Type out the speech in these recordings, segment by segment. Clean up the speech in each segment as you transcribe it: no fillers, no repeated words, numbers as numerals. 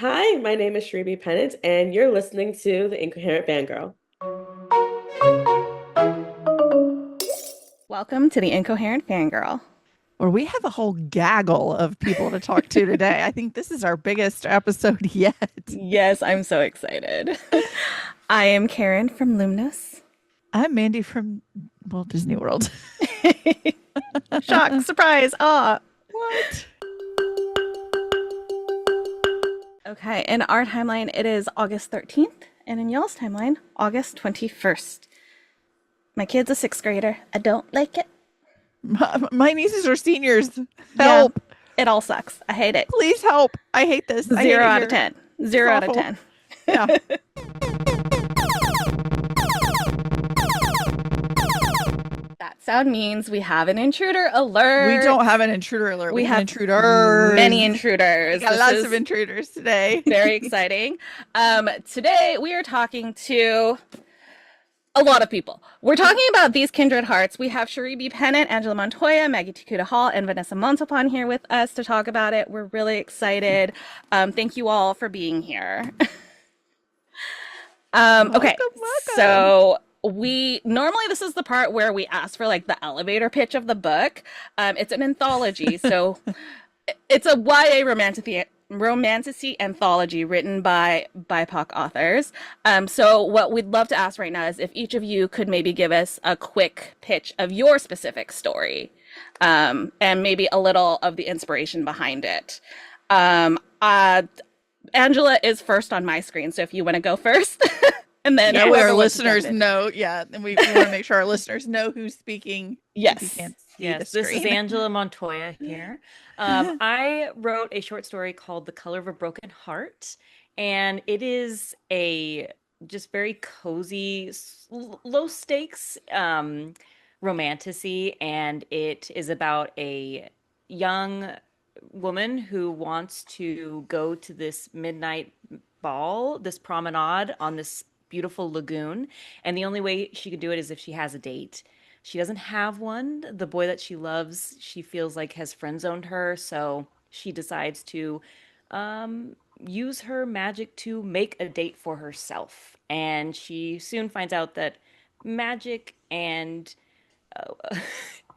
Hi, my name is Shreeby Pennant, and you're listening to The Incoherent Fangirl. Welcome to the Incoherent Fangirl. Where we have a whole gaggle of people to talk to today. I think this is our biggest episode yet. Yes, I'm so excited. I am Karen from Luminous. I'm Mandy from Walt Disney World. Shock, surprise, awe. What? Okay, in our timeline, it is August 13th, and in y'all's timeline, August 21st. My kid's a sixth grader. I don't like it. My nieces are seniors. Yeah, Help. it all sucks. I hate it. Please help. I hate this. I hate Zero it out of here. 10. It's Zero out of awful. 10. Yeah. That sound means we have an intruder alert. We don't have an intruder alert. We have have intruders. many intruders. We got This lots is of intruders today. very exciting. Today we are talking to a lot of people. We're talking about These Kindred Hearts. We have Cherie B. Pennant, Angela Montoya, Maggie Takuta Hall, and Vanessa Montopon here with us to talk about it. We're really excited. Thank you all for being here. Okay, Welcome. so we normally this is the part where we ask for like the elevator pitch of the book. It's an anthology, so it's a YA romanticy anthology written by BIPOC authors. So what we'd love to ask right now is if each of you could maybe give us a quick pitch of your specific story, and maybe a little of the inspiration behind it. Um, uh, Angela is first on my screen, so if you want to go first, and then That way whoever our wants to jump listeners in. know. Yeah. And we want to make sure our listeners know who's speaking. If you Yes. can't see the Yes, this is screen. Angela Montoya here. I wrote a short story called The Color of a Broken Heart, and it is a just very cozy, low stakes romantasy, and it is about a young woman who wants to go to this midnight ball, this promenade on this beautiful lagoon, and the only way she can do it is if she has a date. She doesn't have one. The boy that she loves, she feels like has friend zoned her, so she decides to use her magic to make a date for herself. And she soon finds out that magic and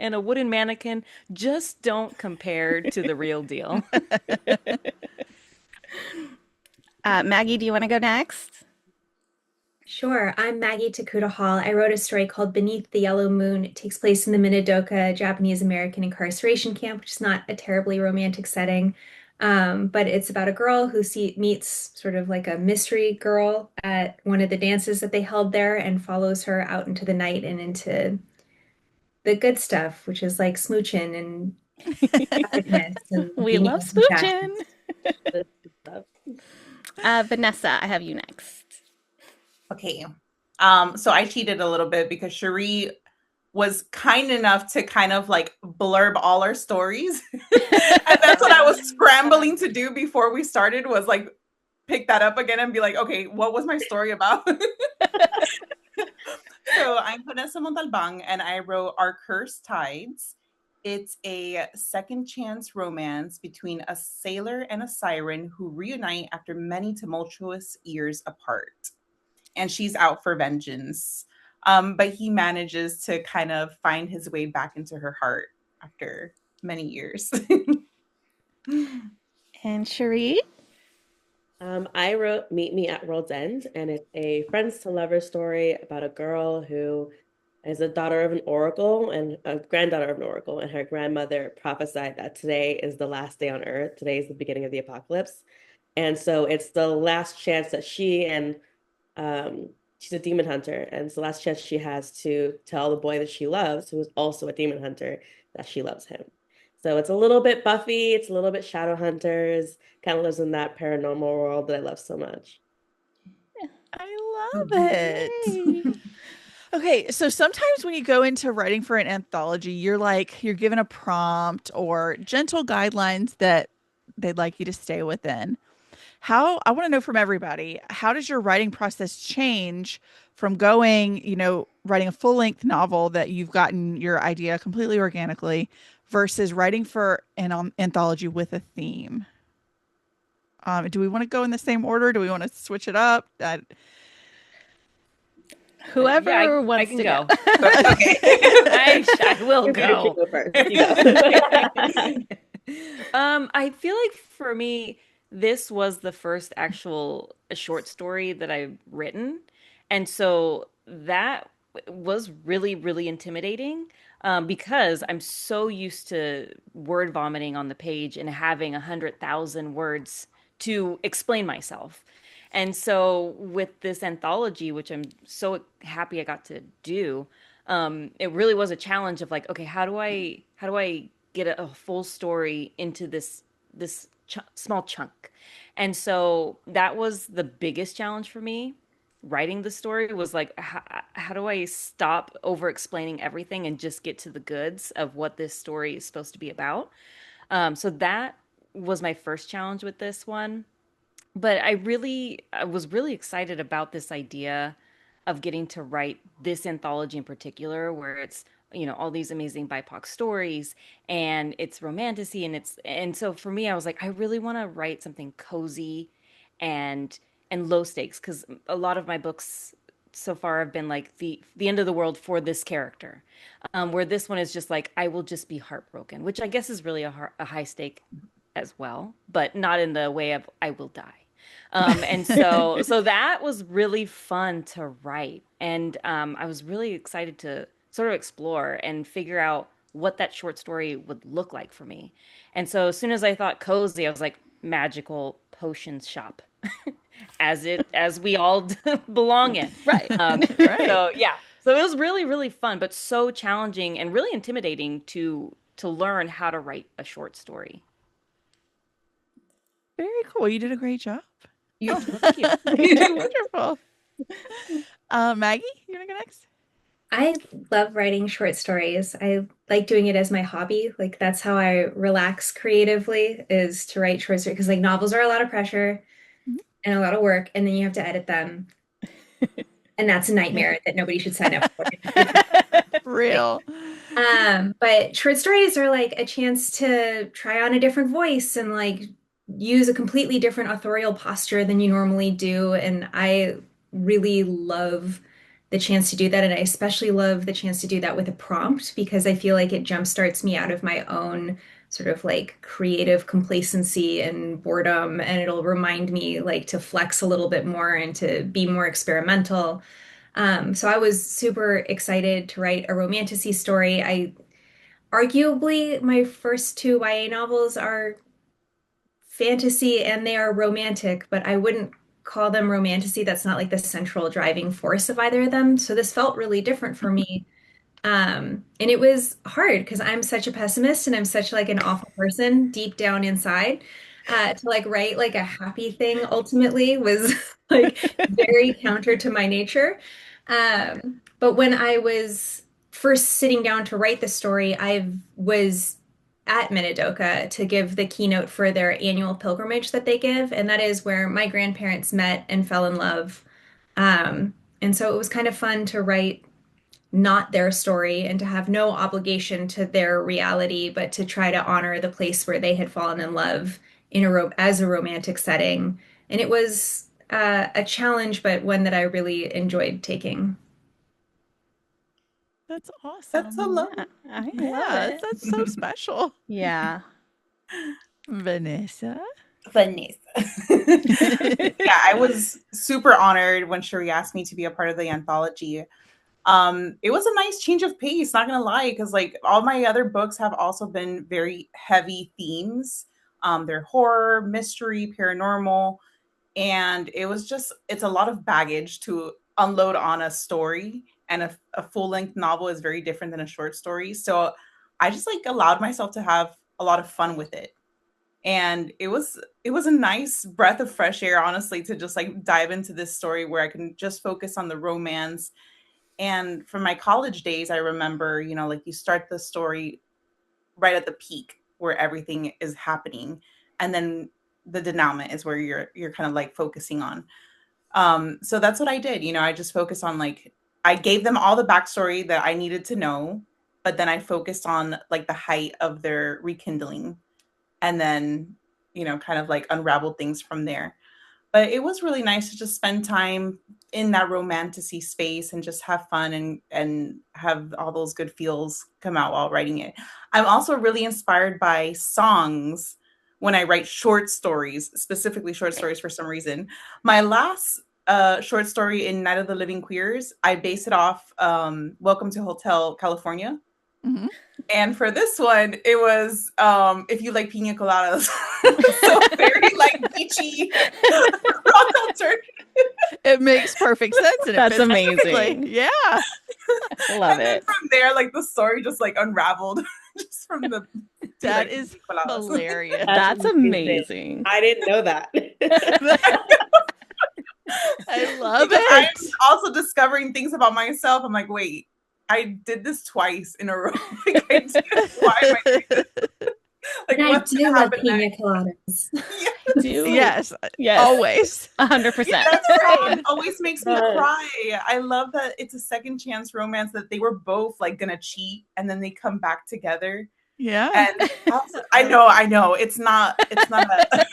a wooden mannequin just don't compare to the real deal. Maggie, do you want to go next? Sure, I'm Maggie Takuta Hall. I wrote a story called Beneath the Yellow Moon. It takes place in the Minidoka Japanese American incarceration camp, which is not a terribly romantic setting. But it's about a girl who meets sort of like a mystery girl at one of the dances that they held there and follows her out into the night and into the good stuff, which is like smooching and happiness and We being love able to be back. smooching. Vanessa, I have you next. Okay. So I cheated a little bit because Cherie was kind enough to kind of like blurb all our stories. And that's what I was scrambling to do before we started was like pick that up again and be like, okay, what was my story about? So I'm Vanessa Montalbán and I wrote Our Cursed Tides. It's a second chance romance between a sailor and a siren who reunite after many tumultuous years apart. And she's out for vengeance. But he manages to kind of find his way back into her heart after many years. And Cherie? I wrote Meet Me at World's End, and it's a friends to lovers story about a girl who is a daughter of an oracle and a granddaughter of an oracle, and her grandmother prophesied that today is the last day on Earth. Today is the beginning of the apocalypse. And so it's the last chance that she and she's a demon hunter, and it's the last chance she has to tell the boy that she loves, who is also a demon hunter, that she loves him. So it's a little bit Buffy, it's a little bit Shadowhunters, kind of lives in that paranormal world that I love so much. I love it. Okay, so sometimes when you go into writing for an anthology, you're given a prompt or gentle guidelines that they'd like you to stay within. I want to know from everybody, how does your writing process change from writing a full-length novel that you've gotten your idea completely organically versus writing for an anthology with a theme? Do we want to go in the same order? Do we want to switch it up? Whoever Yeah, I wants can to go. go. Okay. I will You go. go first. You go. I feel like for me, this was the first actual short story that I've written. And so that was really, really intimidating, because I'm so used to word vomiting on the page and having 100,000 words to explain myself. And so with this anthology, which I'm so happy I got to do, it really was a challenge of like, okay, how do I get a full story into this small chunk? And so that was the biggest challenge for me. Writing the story was like, how do I stop over explaining everything and just get to the goods of what this story is supposed to be about? So that was my first challenge with this one. But I was really excited about this idea of getting to write this anthology in particular, where it's, all these amazing BIPOC stories and it's romantasy, and so for me, I was like, I really want to write something cozy and low stakes, because a lot of my books so far have been like the end of the world for this character, where this one is just like, I will just be heartbroken, which I guess is really a high stake as well, but not in the way of I will die. And so that was really fun to write. And I was really excited to sort of explore and figure out what that short story would look like for me. And so as soon as I thought cozy, I was like, magical potions shop, as we all belong in. Right. Right. So yeah. So it was really, really fun, but so challenging and really intimidating to learn how to write a short story. Very cool. You did a great job. Oh, well, thank you. Wonderful. Maggie, you want to go next? I love writing short stories. I like doing it as my hobby. Like that's how I relax creatively is to write short stories because like novels are a lot of pressure and a lot of work, and then you have to edit them. And that's a nightmare that nobody should sign up for. Real. But short stories are like a chance to try on a different voice and like use a completely different authorial posture than you normally do. And I really love the chance to do that. And I especially love the chance to do that with a prompt because I feel like it jumpstarts me out of my own sort of like creative complacency and boredom. And it'll remind me like to flex a little bit more and to be more experimental. So I was super excited to write a romantasy story. I arguably my first two YA novels are fantasy and they are romantic, but I wouldn't call them romantasy. That's not like the central driving force of either of them. So this felt really different for me. And it was hard because I'm such a pessimist and I'm such like an awful person deep down inside. To like write like a happy thing ultimately was like very counter to my nature. But when I was first sitting down to write the story, I was at Minidoka to give the keynote for their annual pilgrimage that they give, and that is where my grandparents met and fell in love. And so it was kind of fun to write not their story and to have no obligation to their reality, but to try to honor the place where they had fallen in love in as a romantic setting. And it was a challenge, but one that I really enjoyed taking. That's That's so awesome. lovely. I love Yeah, it. that's so special. Yeah. Vanessa. Vanessa. Yeah, I was super honored when Sherry asked me to be a part of the anthology. It was a nice change of pace, not gonna lie, because like all my other books have also been very heavy themes. They're horror, mystery, paranormal, and it's a lot of baggage to unload on a story, and a full-length novel is very different than a short story. So I just like allowed myself to have a lot of fun with it. And it was a nice breath of fresh air, honestly, to just like dive into this story where I can just focus on the romance. And from my college days, I remember, like you start the story right at the peak where everything is happening, and then the denouement is where you're kind of like focusing on. So that's what I did. I just focused on like I gave them all the backstory that I needed to know, but then I focused on like the height of their rekindling, and then kind of like unraveled things from there. But it was really nice to just spend time in that romantic-y space and just have fun and have all those good feels come out while writing it. I'm also really inspired by songs when I write short stories, specifically short stories for some reason. My last short story in Night of the Living Queers, I base it off Welcome to Hotel California. Mm-hmm. And for this one, it was If You Like Piña Coladas. So very like beachy rock alternative. It makes perfect sense. And That's it fits amazing. perfectly. Yeah. Love And then it. from there, like the story just like unraveled just from the That like, is Coladas. hilarious. That's amazing. I didn't know that. I love Because it. I'm also discovering things about myself. I'm like, wait, I did this twice in a row. Like, why am I doing this? Like, And I what's do gonna love happen pina next? coladas. Do Yes. Yes. Always. 100%. That song always makes me cry. I love that it's a second chance romance, that they were both like gonna cheat and then they come back together. Yeah. And I know. It's not a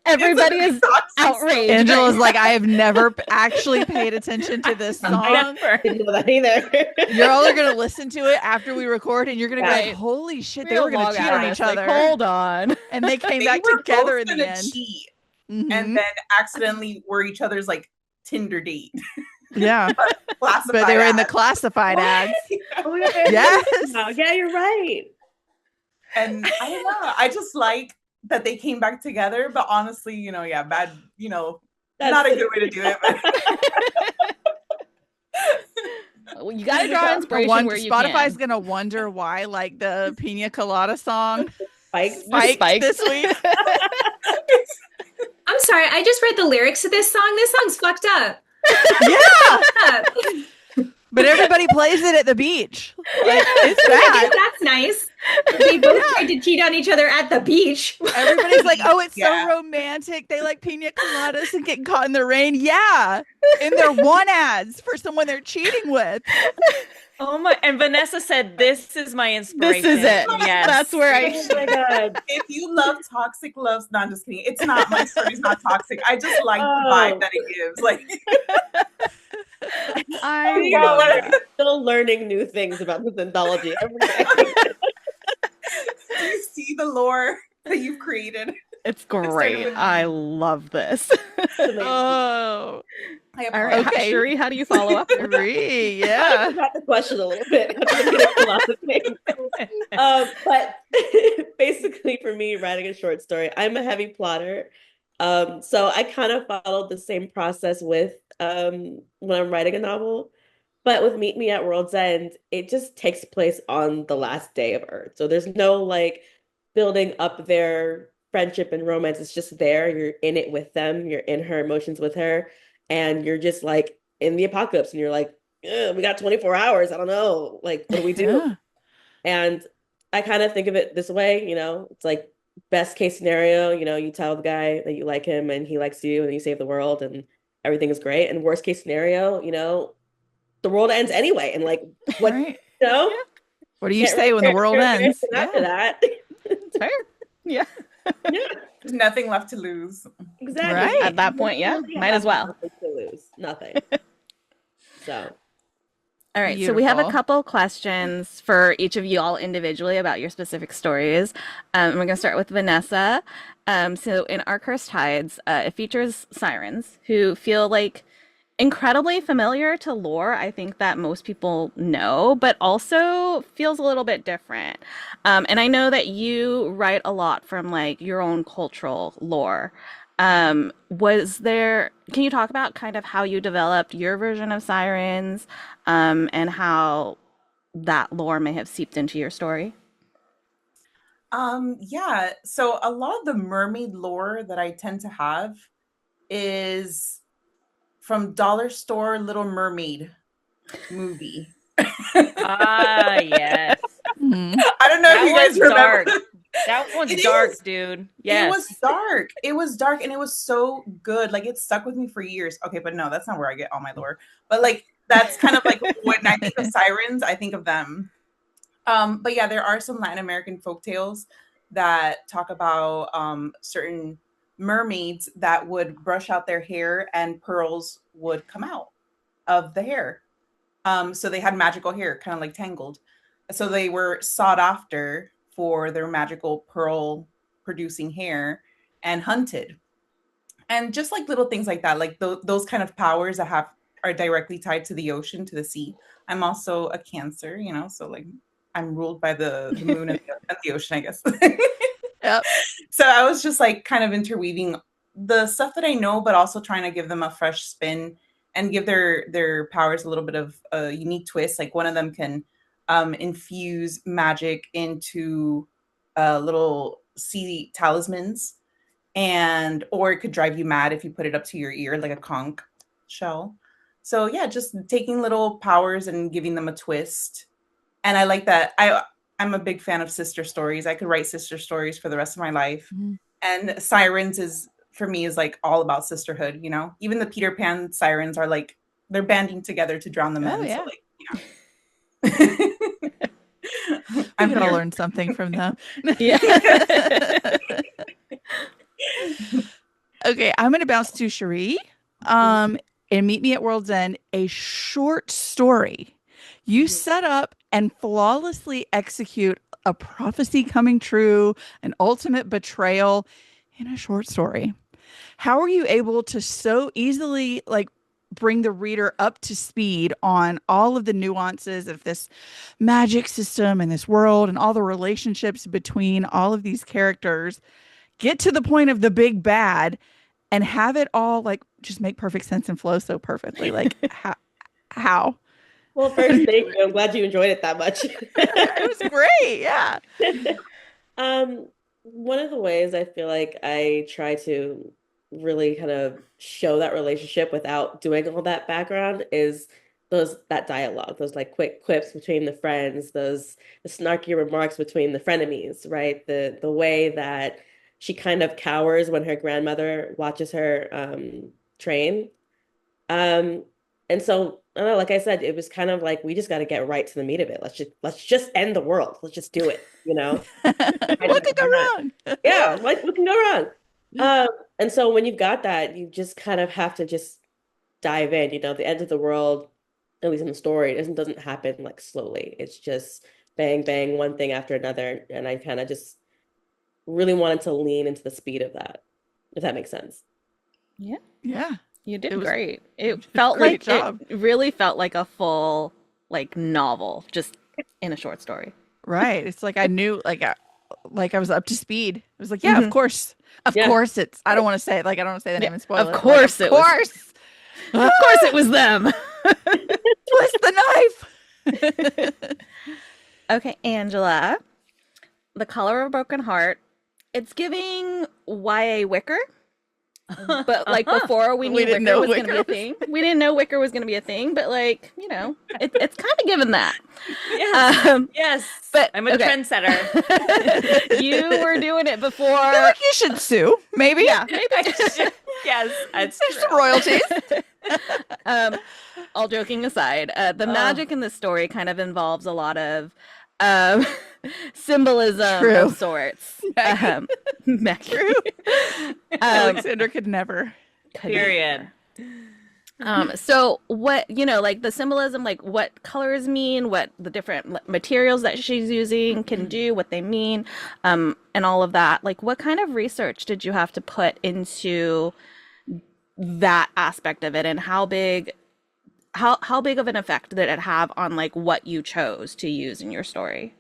Everybody is toxic outraged. Angela's like, I have never actually paid attention to this song. I didn't know that either. You're all are going to listen to it after we record, and you're going to be Right. like, holy shit, We they gotta were going log to cheat out on of each this, like, other. hold on. And they came They back were together both in the gonna end. cheat Mhm. and then accidentally were each other's like Tinder date. Yeah. Classified But they were in the ads. classified ads. Oh, yeah, Yes. yeah, you're right. And I don't know. I just like that they came back together, but honestly, bad, not a good way to do it. Well, you gotta draw For inspiration one, where you Spotify's can. going to wonder why, like, the Pina Colada song Spikes. spiked this week. I'm sorry, I just read the lyrics to this song. This song's fucked up. Yeah. But everybody plays it at the beach. Like, it's bad. That's nice. They both tried to cheat on each other at the beach. Everybody's like, oh, it's Yeah. so romantic. They like pina coladas and getting caught in the rain. Yeah. And they're one ads for someone they're cheating with. Oh my! And Vanessa said, "This is my inspiration." This is it. Yes, That's where Oh my god. If you love toxic love, no, I'm just kidding. It's not, my story's not toxic. I just like the Oh. vibe that it gives. Like, I You know love what? that. Still learning new things about this anthology every day. do you see the lore that you've created? It's started great. with- I love this. Oh, I All right, Okay. Shuri, how do you follow up? Marie, I yeah. forgot the question a little bit. A lot of things. But basically, for me, writing a short story, I'm a heavy plotter. So I kind of followed the same process with when I'm writing a novel. But with Meet Me at World's End, it just takes place on the last day of Earth. So there's no like building up their friendship and romance. It's just there. You're in it with them. You're in her emotions with her. And you're just like in the apocalypse. And you're like, "Ugh, we got 24 hours. I don't know. Like, what do we do?" Yeah. And I kind of think of it this way, it's like best case scenario, you tell the guy that you like him and he likes you and you save the world and everything is great. And worst case scenario, the world ends anyway. And like, what, Right. you know? What do you Get say when the right world there, ends? and after that, It's fair. Yeah. yeah, There's nothing left to lose. exactly. Right. At that point, yeah, You might have as well. nothing to lose. Nothing. So, All right, so we have a Beautiful. couple questions for each of you all individually about your specific stories. We're going to start with Vanessa. So in Our Cursed Tides, it features sirens who feel like incredibly familiar to lore, I think that most people know, but also feels a little bit different. And I know that you write a lot from like your own cultural lore. Can you talk about kind of how you developed your version of sirens, and how that lore may have seeped into your story? Yeah. So a lot of the mermaid lore that I tend to have is from Dollar Store Little Mermaid movie. Ah, yes. Mhm. I don't know if That you guys one's remember. dark. That one's It dark, is. dude. It Yes. was dark. It was dark and it was so good. Like it stuck with me for years. Okay, but no, that's not where I get all my lore. But like that's kind of like when I think of sirens, I think of them. But yeah, there are some Latin American folktales that talk about certain mermaids that would brush out their hair and pearls would come out of the hair. So they had magical hair, kind of like Tangled. So they were sought after for their magical pearl producing hair and hunted. And just like little things like that, like those kind of powers that have are directly tied to the ocean, to the sea. I'm also a Cancer, so like I'm ruled by the moon and the ocean, I guess. Yep. So I was just like kind of interweaving the stuff that I know, but also trying to give them a fresh spin and give their powers a little bit of a unique twist. Like one of them can infuse magic into little sea talismans, and or it could drive you mad if you put it up to your ear like a conch shell. So yeah, just taking little powers and giving them a twist. And I like that. I'm a big fan of sister stories. I could write sister stories for the rest of my life. Mhm. And sirens is for me is like all about sisterhood, Even the Peter Pan sirens are like they're banding together to drown the Oh men. So yeah. like, We I'm could all here. learn something from them. Yeah. Okay, I'm gonna bounce to Cherie. Um, and Meet Me at World's End, a short story. You set up and flawlessly execute a prophecy coming true, an ultimate betrayal in a short story. How are you able to so easily like bring the reader up to speed on all of the nuances of this magic system and this world and all the relationships between all of these characters, get to the point of the big bad and have it all like just make perfect sense and flow so perfectly? Like how? Well, How do first, you thank do you. I'm glad you enjoyed it that much. it? It was great. Yeah. Um, One of the ways I feel like I try to really kind of show that relationship without doing all that background is that dialogue, those like quick quips between the friends, those the snarky remarks between the frenemies, right? The way that she kind of cowers when her grandmother watches her train. Um, and so I don't know, like I said, it was kind of like we just got to get right to the meat of it. Let's just end the world. Let's just do it, What could go Why not? wrong? Yeah, what can go wrong? Um, and so when you've got that, you just kind of have to just dive in. The end of the world, at least in the story, doesn't happen like slowly. It's just bang, bang, one thing after another. And I kind of just really wanted to lean into the speed of that, if that makes sense. Yeah, Yeah. you It did was great. It felt great like it job. really felt like a full like novel just in a short story. Right. It's like I knew like I was up to speed. It was like, yeah, of Hmm. course. Of Yeah. course it's I don't want to say it, like I don't want to say the Yeah, name and spoil of it. Like, of course it was. course. Of course it was them. Twist the knife. Okay, Angela, The Color of a Broken Heart. It's giving YA Wicker, but like before we We knew didn't Wicker know was going to be a Wicker was thing. We didn't know Wicker was going to be a thing, but like, it's kind of given that. Yes. Um, Yes. but I'm a okay. trendsetter. You were doing it I feel before. like you should sue, maybe. Yeah, maybe. Yes, that's There's some true. royalties. um, all joking aside, the magic in this story kind of involves a lot of um, symbolism True. of sorts. Maggie. Maggie. True. Um, Alexander could never. Period. so what, like the symbolism, like what colors mean, what the different materials that she's using can do, what they mean, and all of that. Like what kind of research did you have to put into that aspect of it, and how big of an effect did it have on like what you chose to use in your story?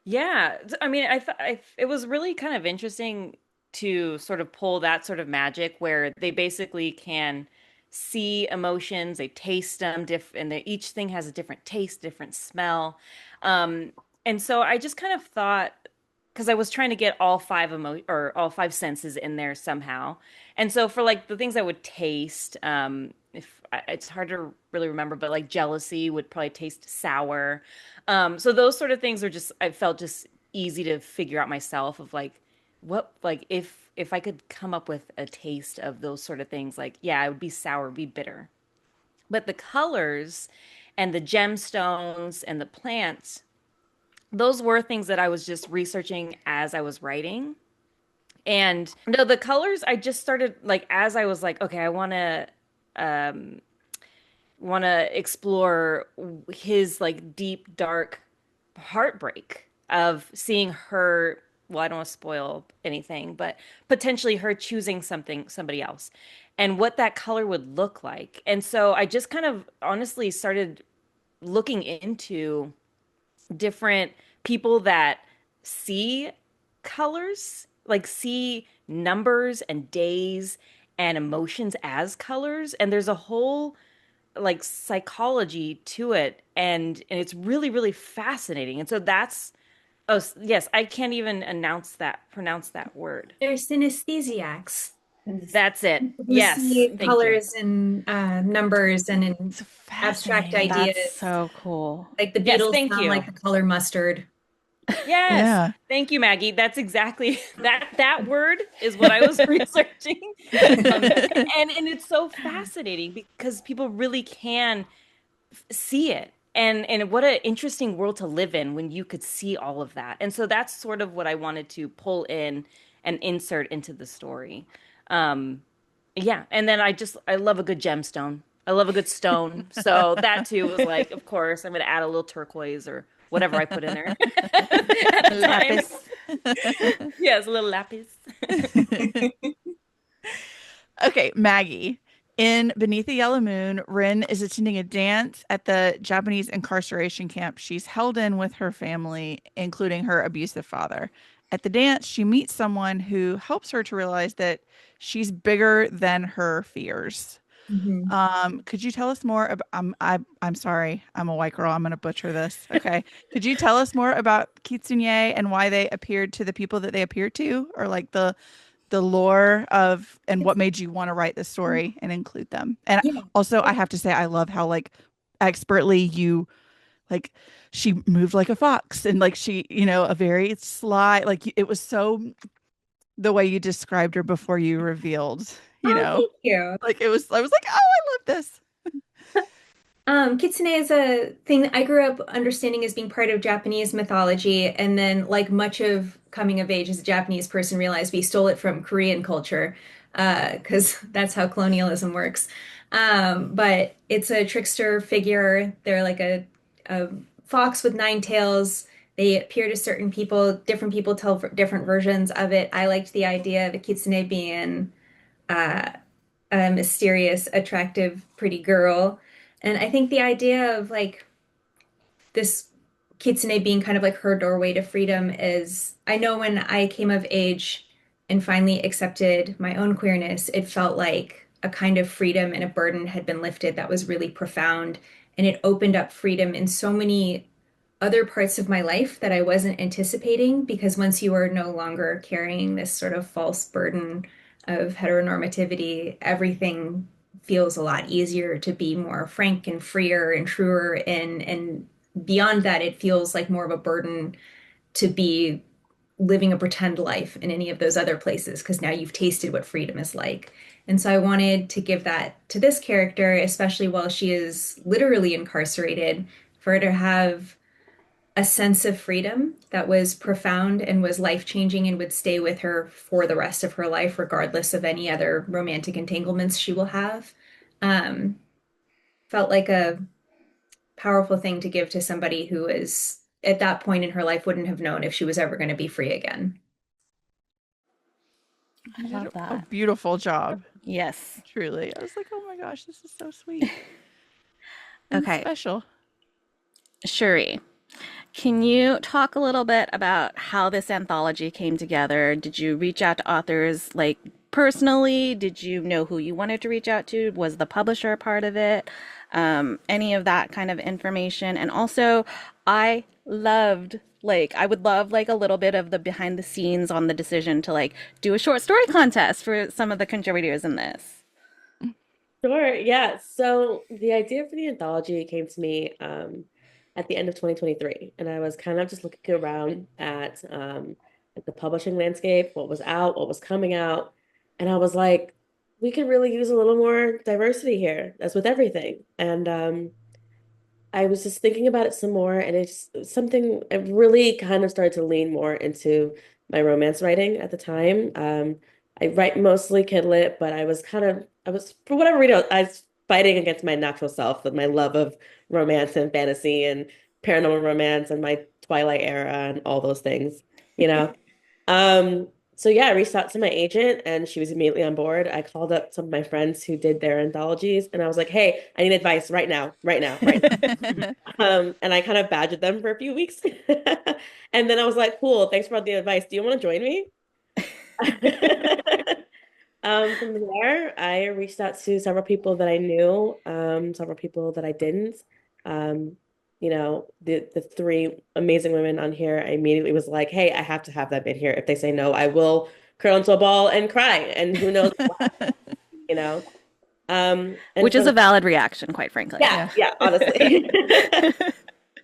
Yeah, I mean, I thought it was really kind of interesting to sort of pull that sort of magic where they basically can see emotions, they taste them, and each thing has a different taste, different smell. Um, and so I just kind of thought, because I was trying to get all five or all five senses in there somehow. And so for like the things I would taste, if it's hard to really remember, but like jealousy would probably taste sour. So those sort of things are just I felt just easy to figure out myself of like what like if I could come up with a taste of those sort of things, like yeah, it would be sour, be bitter. But the colors and the gemstones and the plants those were things that I was just researching as I was writing. And no, the colors I just started like as I was like, okay, I um want to explore his like deep dark heartbreak of seeing her, well, I don't want to spoil anything, but potentially her choosing somebody else and what that color would look like. And so I just kind of honestly started looking into different people that see colors, like see numbers and days and emotions as colors. And there's a whole like psychology to it, and it's really, really fascinating. And so that's yes, I can't even pronounce that word. They're synesthesiacs That's it. who Yes, see thank you. colors and numbers and in It's abstract fascinating. That's ideas. so cool. Like the Yes, Beatles thank sound like you. the color mustard. Yes. Yeah. Thank you, Maggie. That's exactly that word is what I was researching. Um, and it's so fascinating because people really can see it. And what an interesting world to live in when you could see all of that. And so that's sort of what I wanted to pull in and insert into the story. Um, yeah, and then I love a good gemstone. I love a good stone. So that too was like, of course, I'm gonna add a little turquoise or whatever I put in there at the time. Lapis. Yes, a little lapis. Okay, Maggie. In Beneath the Yellow Moon, Rin is attending a dance at the Japanese incarceration camp she's held in with her family, including her abusive father. At the dance, she meets someone who helps her to realize that she's bigger than her fears. Mhm. Could you tell us more about, I'm sorry, I'm a white girl. I'm gonna butcher this. Okay. Could you tell us more about Kitsune and why they appeared to the people that they appeared to, or like the lore of and what made you want to write this story and include them? And Yeah. also, I have to say, I love how like expertly you like she moved like a fox and like she, a very sly, like it was so the way you described her before you revealed, Oh, thank you. like it was, I was like, oh, I love this. Kitsune is a thing that I grew up understanding as being part of Japanese mythology, and then, like much of coming of age as a Japanese person, realized we stole it from Korean culture, because that's how colonialism works. But it's a trickster figure. They're like a fox with nine tails. They appear to certain people. Different people tell different versions of it. I liked the idea of a kitsune being uh, a mysterious, attractive, pretty girl. And I think the idea of like this kitsune being kind of like her doorway to freedom is, I know when I came of age and finally accepted my own queerness, it felt like a kind of freedom and a burden had been lifted that was really profound. And it opened up freedom in so many other parts of my life that I wasn't anticipating, because once you are no longer carrying this sort of false burden of heteronormativity, everything feels a lot easier to be more frank and freer and truer, and beyond that it feels like more of a burden to be living a pretend life in any of those other places, because now you've tasted what freedom is like. And so I wanted to give that to this character, especially while she is literally incarcerated, for her to have a sense of freedom that was profound and was life-changing and would stay with her for the rest of her life, regardless of any other romantic entanglements she will have. Um, Felt like a powerful thing to give to somebody who is at that point in her life wouldn't have known if she was ever going to be free again. You I did love a that. beautiful job, Yes. truly. I was like, oh my gosh, this is so sweet and Okay, special. Shuri, can you talk a little bit about how this anthology came together? Did you reach out to authors like personally? Did you know who you wanted to reach out to? Was the publisher a part of it? Any of that kind of information. And also, I loved like I would love like a little bit of the behind the scenes on the decision to like do a short story contest for some of the contributors in this. Sure. Yeah. So the idea for the anthology came to me at the end of 2023, and I was kind of just looking around at like the publishing landscape, what was out, what was coming out, and I was like, we could really use a little more diversity here, as with everything. And I was just thinking about it some more, and it's something I really kind of started to lean more into my romance writing at the time. I write mostly kid lit, but I was, for whatever reason, I was fighting against my natural self with my love of romance and fantasy and paranormal romance and my Twilight era and all those things, you know? Um, so yeah, I reached out to my agent and she was immediately on board. I called up some of my friends who did their anthologies and I was like, hey, I need advice right now, right now, right now. And I kind of badgered them for a few weeks. And then I was like, cool, thanks for all the advice. Do you want to join me? From there, I reached out to several people that I knew, several people that I didn't. Um, the three amazing women on here, I immediately was like, hey, I have to have them in here. If they say no, I will curl into a ball and cry. And who knows what, you know? And Which is for a valid reaction, quite frankly. yeah, Yeah. yeah, honestly.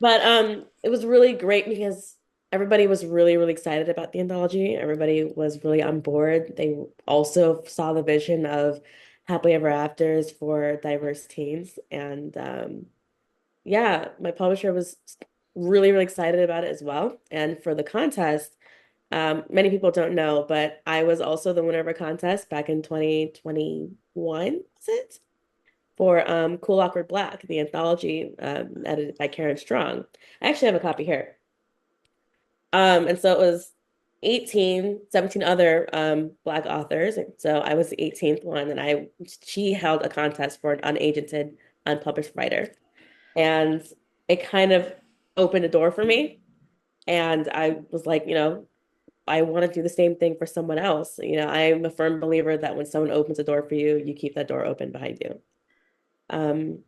But it was really great because everybody was really, really excited about the anthology. Everybody was really on board. They also saw the vision of happily ever afters for diverse teens. And yeah, my publisher was really, really excited about it as well. And for the contest, many people don't know, but I was also the winner of a contest back in 2021, was it? For Cool Awkward Black, the anthology edited by Karen Strong. I actually have a copy here. And so it was 17 other Black authors. And so I was the 18th one, and she held a contest for an unagented, unpublished writer. And it kind of opened a door for me. And I was like, I want to do the same thing for someone else. I'm a firm believer that when someone opens a door for you, you keep that door open behind you. Um,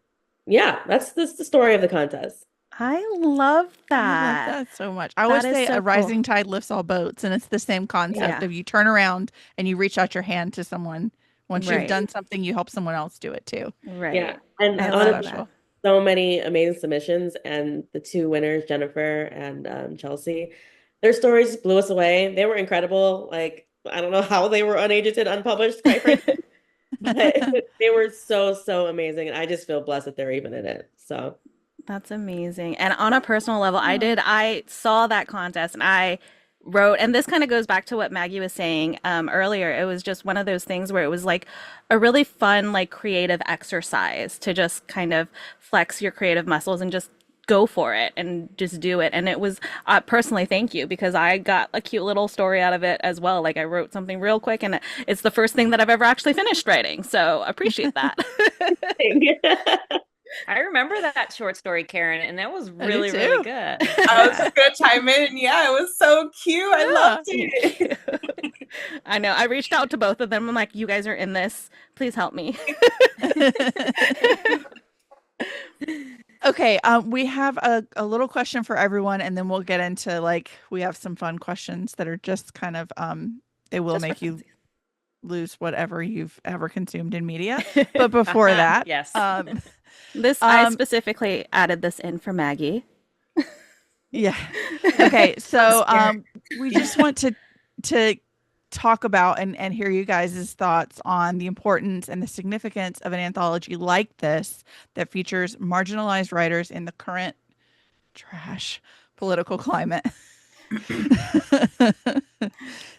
yeah, that's the story of the contest. I love I love that. that so much. I That always is say a so cool. rising tide lifts all boats, and it's the same concept Yeah, of you turn around and you reach out your hand to someone. Once you've right, done something, you help someone else do it too. Yeah, right. and I That's love honestly, that. special. so many amazing submissions, and the two winners, Jennifer and Chelsea, their stories blew us away. They were incredible. Like I don't know how they were unagented, unpublished, quite frankly, but they were so, so amazing, and I just feel blessed that they're even in it. So That's amazing. And on a personal level, I saw that contest and I wrote, and this kind of goes back to what Maggie was saying earlier. It was just one of those things where it was like a really fun, like creative exercise to just kind of flex your creative muscles and just go for it and just do it. And it was personally, thank you because I got a cute little story out of it as well. Like I wrote something real quick and it's the first thing that I've ever actually finished writing. So I appreciate that. I remember that short story, Karen, and that was I do really, really too. good. I was Yeah. just gonna chime in. Yeah, it was so cute. I Yeah. loved Thank it. you. I know. I reached out to both of them. I'm like, you guys are in this. Please help me. Okay, we have a little question for everyone, and then we'll get into like we have some fun questions that are just kind of they will Just for make you funsies. lose whatever you've ever consumed in media. But before that, Yes. This, I um, specifically added this in for Maggie. yeah. Okay, so Spirit. we just want to talk about and hear you guys' thoughts on the importance and the significance of an anthology like this that features marginalized writers in the current trash political climate.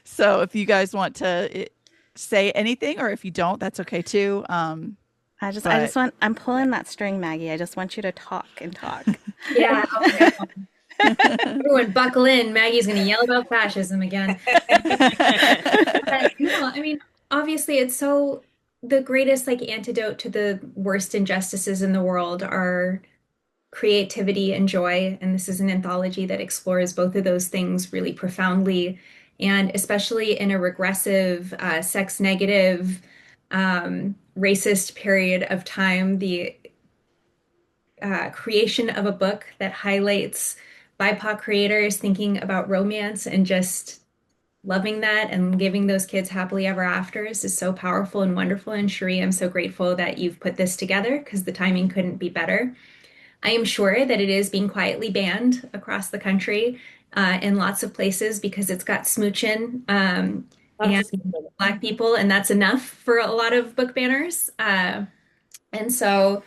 So if you guys want to say anything, or if you don't, that's okay too. I But just want, I'm pulling that string, Maggie. I just want you to talk and talk. Yeah. Oh, no. Everyone buckle in. Maggie's going to yell about fascism again. But no, I mean, obviously, it's so the greatest like antidote to the worst injustices in the world are creativity and joy. And this is an anthology that explores both of those things really profoundly. And especially in a regressive, sex negative, racist period of time, the creation of a book that highlights BIPOC creators thinking about romance and just loving that and giving those kids happily ever afters is so powerful and wonderful. And Cherie, I'm so grateful that you've put this together because the timing couldn't be better. I am sure that it is being quietly banned across the country in lots of places because it's got smooching lots and of people. Black people, and that's enough for a lot of book banners. And so,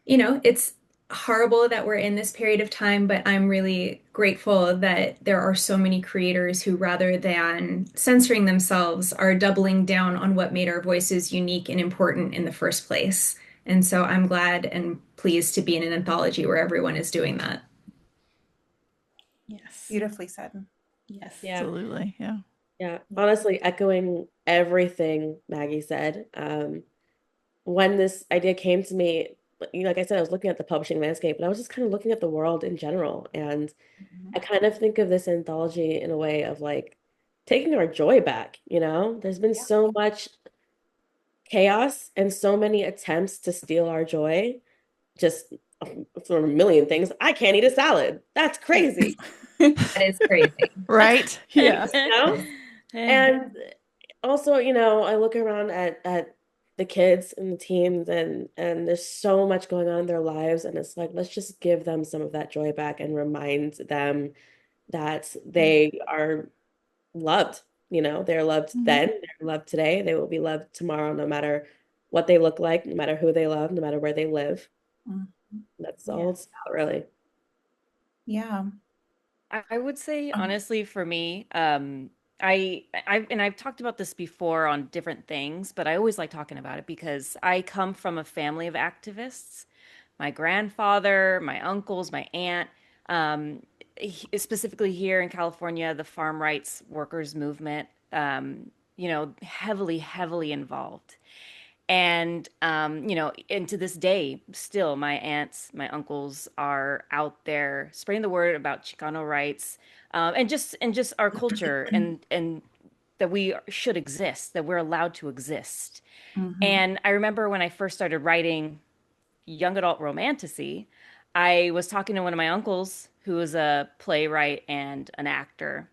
it's horrible that we're in this period of time, but I'm really grateful that there are so many creators who, rather than censoring themselves, are doubling down on what made our voices unique and important in the first place. And so I'm glad and pleased to be in an anthology where everyone is doing that. Yes. Beautifully said. Yes, Yeah. absolutely. Yeah. Yeah. Honestly, echoing everything Maggie said. When this idea came to me, like I said, I was looking at the publishing landscape, but I was just kind of looking at the world in general. And Mhm. I kind of think of this anthology in a way of like taking our joy back, There's been Yeah. so much chaos and so many attempts to steal our joy, just for a million things. I can't eat a salad. That's crazy. That is crazy. Right? Yeah. You know? And also, I look around at the kids and the teens and there's so much going on in their lives and it's like let's just give them some of that joy back and remind them that they are loved. They're loved Mhm. then, they're loved today, they will be loved tomorrow, no matter what they look like, no matter who they love, no matter where they live. Mhm. That's all it's Yes. about, really. Yeah. I would say Um, honestly for me, I've talked about this before on different things, but I always like talking about it because I come from a family of activists. My grandfather, my uncles, my aunt, specifically here in California, the farm rights workers movement, heavily, heavily involved. And and to this day, still my aunts, my uncles are out there spreading the word about Chicano rights, and just our culture, and that we should exist, that we're allowed to exist. mhm. And I remember when I first started writing young adult romantasy, I was talking to one of my uncles who is a playwright and an actor,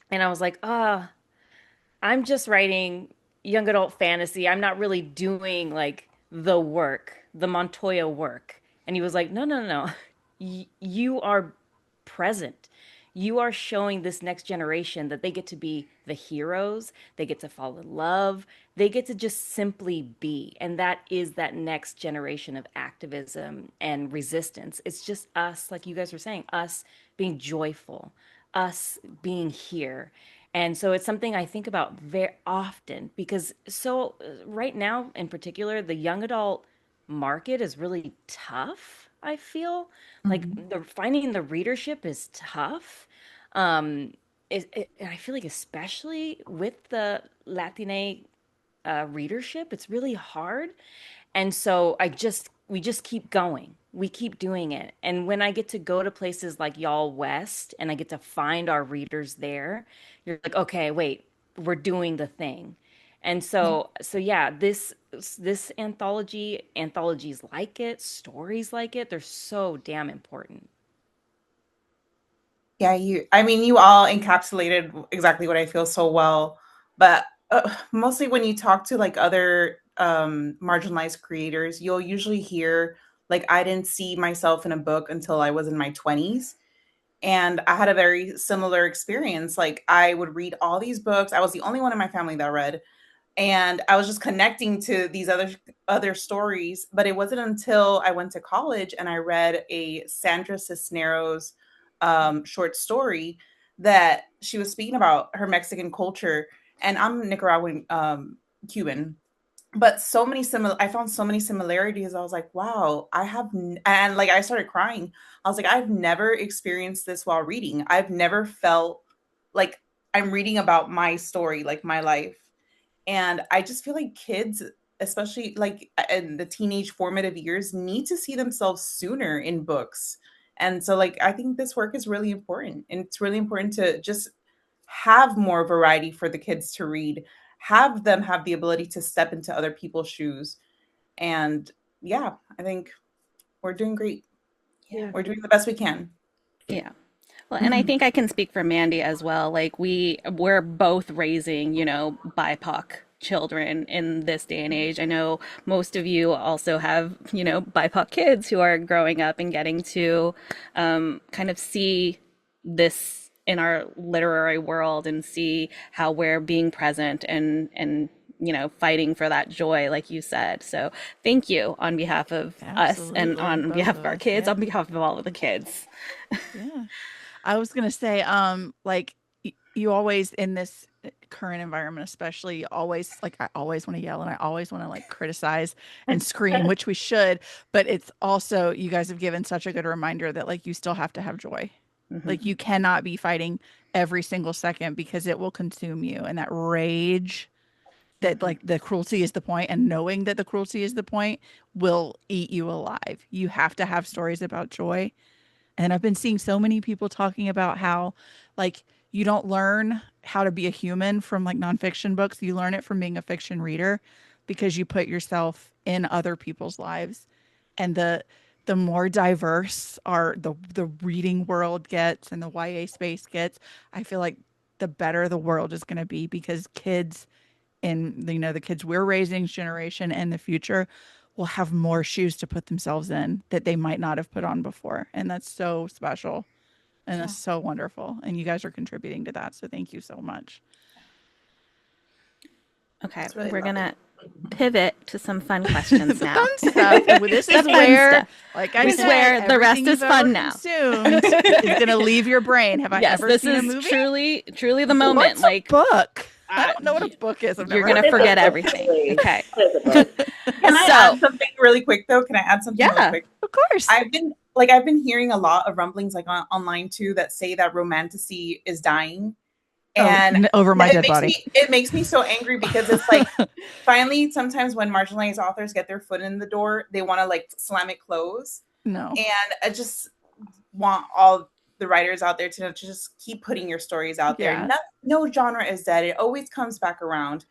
and I was like, I'm just writing young adult fantasy. I'm not really doing like the work, the Montoya work. And he was like, no, no, no. You are present. You are showing this next generation that they get to be the heroes. They get to fall in love. They get to just simply be. And that is that next generation of activism and resistance. It's just us, like you guys were saying, us being joyful, us being here. And so it's something I think about very often because right now in particular, the young adult market is really tough, I feel. Like Mhm. the finding the readership is tough. Um and I feel like especially with the Latina readership, it's really hard. And so we just keep going. We keep doing it. And when I get to go to places like Y'all West and I get to find our readers there, you're like, okay, wait, we're doing the thing. And Yeah. so yeah, this anthologies like it, stories like it, they're so damn important. Yeah, I mean, you all encapsulated exactly what I feel so well. But mostly when you talk to like other marginalized creators, you'll usually hear, like, I didn't see myself in a book until I was in my 20s. And I had a very similar experience. Like, I would read all these books. I was the only one in my family that read, and I was just connecting to these other stories. But it wasn't until I went to college and I read a Sandra Cisneros short story that she was speaking about her Mexican culture. And I'm Nicaraguan Cuban, but so many similar I found so many similarities. I was like, wow, and like I started crying. I was like, I've never experienced this while reading. I've never felt like I'm reading about my story, like my life. And I just feel like kids, especially like in the teenage formative years, need to see themselves sooner in books. And so, like, I think this work is really important. And it's really important to just have more variety for the kids to read, have them have the ability to step into other people's shoes. And yeah, I think we're doing great. Yeah. We're doing the best we can. Yeah. Well, and I think I can speak for Mandy as well. Like we're both raising, BIPOC children in this day and age. I know most of you also have, BIPOC kids who are growing up and getting to kind of see this in our literary world and see how we're being present and fighting for that joy, like you said. So thank you on behalf of us and Absolutely. on Both behalf of of our us. kids, Yeah. on behalf of all of the kids. Yeah. I was gonna say, like you always in this current environment, especially, always like I always want to yell and I always want to like criticize and scream, which we should, but it's also you guys have given such a good reminder that like you still have to have joy. Hmm. Like you cannot be fighting every single second because it will consume you. And that rage that like the cruelty is the point and knowing that the cruelty is the point will eat you alive. You have to have stories about joy, and I've been seeing so many people talking about how, like, you don't learn how to be a human from like nonfiction books. You learn it from being a fiction reader because you put yourself in other people's lives. And the more diverse the reading world gets and the YA space gets, I feel like the better the world is going to be because kids in the kids we're raising generation and the future will have more shoes to put themselves in that they might not have put on before. And that's so special and that's so wonderful. And you guys are contributing to that. So thank you so much. Okay, It's really we're lovely. gonna pivot to some fun questions The now. fun stuff. This The is fun where, stuff. like I We said, swear the rest everything is you've ever fun now. consumed is going to leave your brain. Have I Yes, ever this seen a is movie? truly the moment. What's a Like, book? I uh, don't know what a book is. I've you're never gonna heard It's of a forget book, everything. really. Okay. It's a book. Can I So, add something really quick though? Can I add something really yeah. quick? Of course. I've been hearing a lot of rumblings like online too that say that romantasy is dying. And Over my it dead makes body. me so angry because it's like finally sometimes when marginalized authors get their foot in the door, they want to like slam it close. No. And I just want all the writers out there to just keep putting your stories out there. Yeah. No genre is dead. It always comes back around.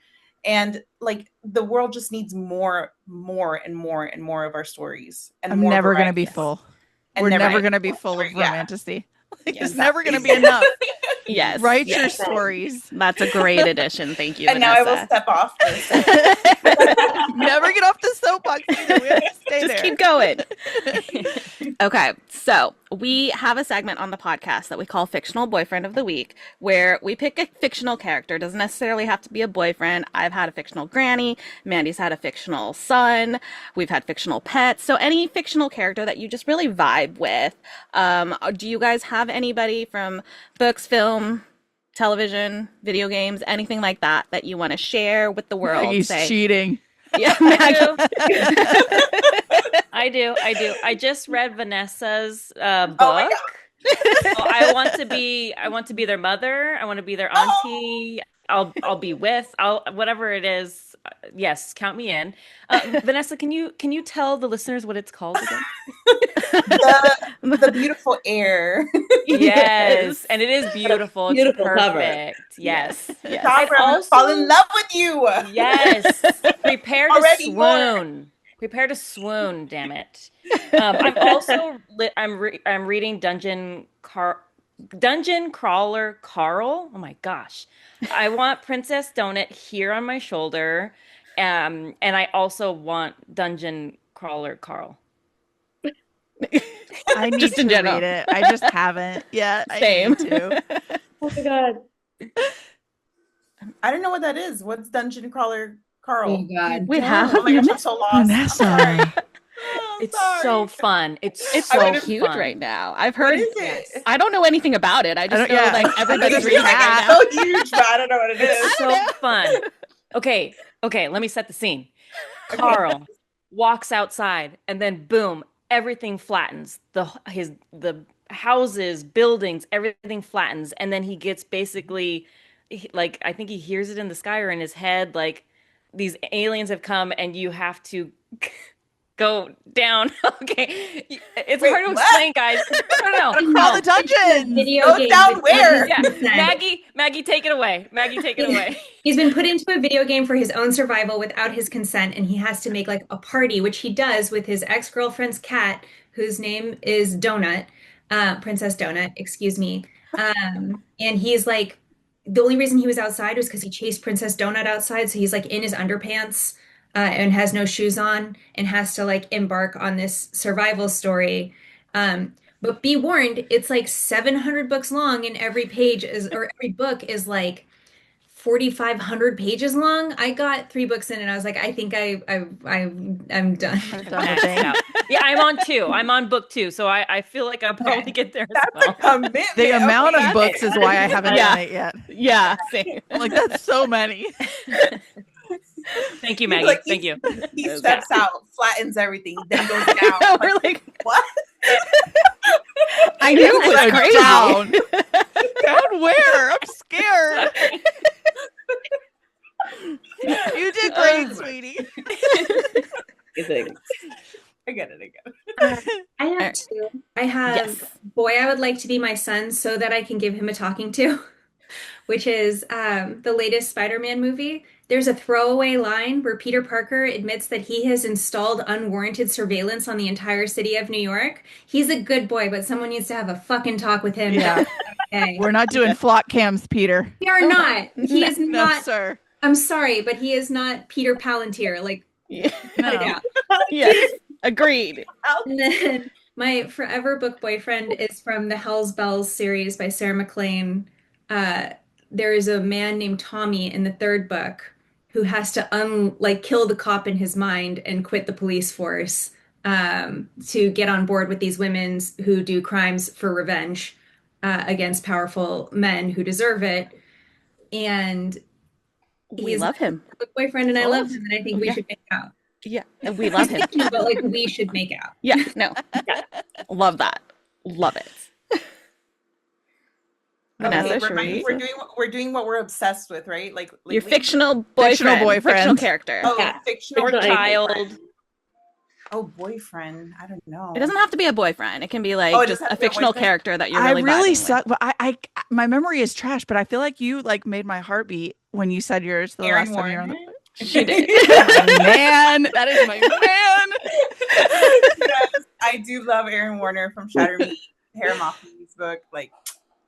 And like the world just needs more and more of our stories and I'm more never going to be varieties. full. And We're never never ending going to be full of story. Yeah. romantasy. Like, there's Yes. never going to be enough. Yes. Write your Yes. stories. That's a great addition. Thank you, And now I will Vanessa. step off for a second. Never get off the soapbox either. We have to stay Just there. keep going. Okay, so we have a segment on the podcast that we call Fictional Boyfriend of the Week, where we pick a fictional character. It doesn't necessarily have to be a boyfriend. I've had a fictional granny. Mandy's had a fictional son. We've had fictional pets. So any fictional character that you just really vibe with. Do you guys have anybody from books, film, television, video games, anything like that that you want to share with the world? Maggie's Say, cheating. yeah, I Maggie. do. I just read Vanessa's Oh my book. God. So I want to be their mother. I want to be their auntie. I'll be with. I'll whatever it is. Yes, count me in. Vanessa, can you tell the listeners what it's called again? The beautiful air. Yes, and it is beautiful. It's Beautiful cover. perfect. Yes. Yes. Stop, And I'm gonna fall in also, love with you. yes, prepare to Already swoon. Prepare to swoon. Damn it. I'm also I'm reading Dungeon Crawler Carl. Oh my gosh. I want Princess Donut here on my shoulder. And I also want Dungeon Crawler Carl. I need Just to in general. read it. I just haven't yet. I Same. need to. Oh my God. I don't know what that is. What's Dungeon Crawler Carl? Oh God. Wait, No. how Oh have my you gosh, I'm missed? so lost. I'm sorry. Vanessa. Oh, It's sorry. so fun. It's It's I so mean, huge fun. right now. I've What heard. is it? I don't know anything about it. I just don't- know yeah. like I everybody's just reading feel it right like now. It's so huge, but I don't know what it is. It's so fun. Okay, let me set the scene. Carl walks outside and then boom, everything flattens. The houses, buildings, everything flattens and then he gets basically like I think he hears it in the sky or in his head like these aliens have come and you have to go down. Okay. It's Wait, hard to what? explain, guys. No. Crawl the dungeons. Video Go game down with where? Yeah, consent. Maggie, take it away. Maggie, take it away. He's been put into a video game for his own survival without his consent, and he has to make like a party, which he does with his ex-girlfriend's cat, whose name is Donut, Princess Donut, excuse me. And he's like, the only reason he was outside was because he chased Princess Donut outside, so he's like in his underpants, and has no shoes on, and has to like embark on this survival story. But be warned, it's like 700 books long, and every page is, or every book is like 4,500 pages long. I got 3 books in and I was like, I think I'm done. I'm done with Maxed things. out. Yeah, I'm on 2. I'm on book 2, so I feel like I'll probably get there as That's a well. commitment. The amount Okay. of books is why I haven't Yeah. done it yet. Yeah, same. I'm like, that's so many. Thank you, He's Maggie. like, Thank you. He steps out, flattens everything, then goes down. We're Like, like, what? I knew it was Like, crazy. down. Down where? I'm scared. You did great, sweetie. Amazing. I get it. I have 2. I have Yes. Boy, I Would Like to Be My Son so that I can give him a talking to, which is the latest Spider-Man movie. There's a throwaway line where Peter Parker admits that he has installed unwarranted surveillance on the entire city of New York. He's a good boy, but someone needs to have a fucking talk with him. Yeah. Okay. We're not doing flock cams, Peter. We are not. He is No, not. sir. I'm sorry, but he is not Peter Palantir. Like, Yeah. No. yeah. Yes. Agreed. And then my forever book boyfriend is from the Hell's Bells series by Sarah MacLean. There is a man named Tommy in the 3rd book who has to kill the cop in his mind and quit the police force to get on board with these women who do crimes for revenge against powerful men who deserve it. And We he's love him. a book boyfriend, and I Oh, love him, and I think we okay. should make out. Yeah. And we love him. But like we should make out. Yeah. No. Love that. Love it. Vanessa, Okay, should we? we're doing what we're obsessed with, right? Like Your lately? fictional boyfriend. boyfriend. Fictional character. Oh, Yeah. fictional Or Fictional child. Oh, boyfriend. I don't know. It doesn't have to be a boyfriend. It can be like Oh, it just doesn't have a to be a fictional boyfriend? character that you're I really really vibing with. suck, but I my memory is trash. But I feel like you like made my heart beat when you said yours the Aaron last time you were on Warner. the. She did. Man, that is my man. Yes, I do love Aaron Warner from Shatter Me, Harry book. Like,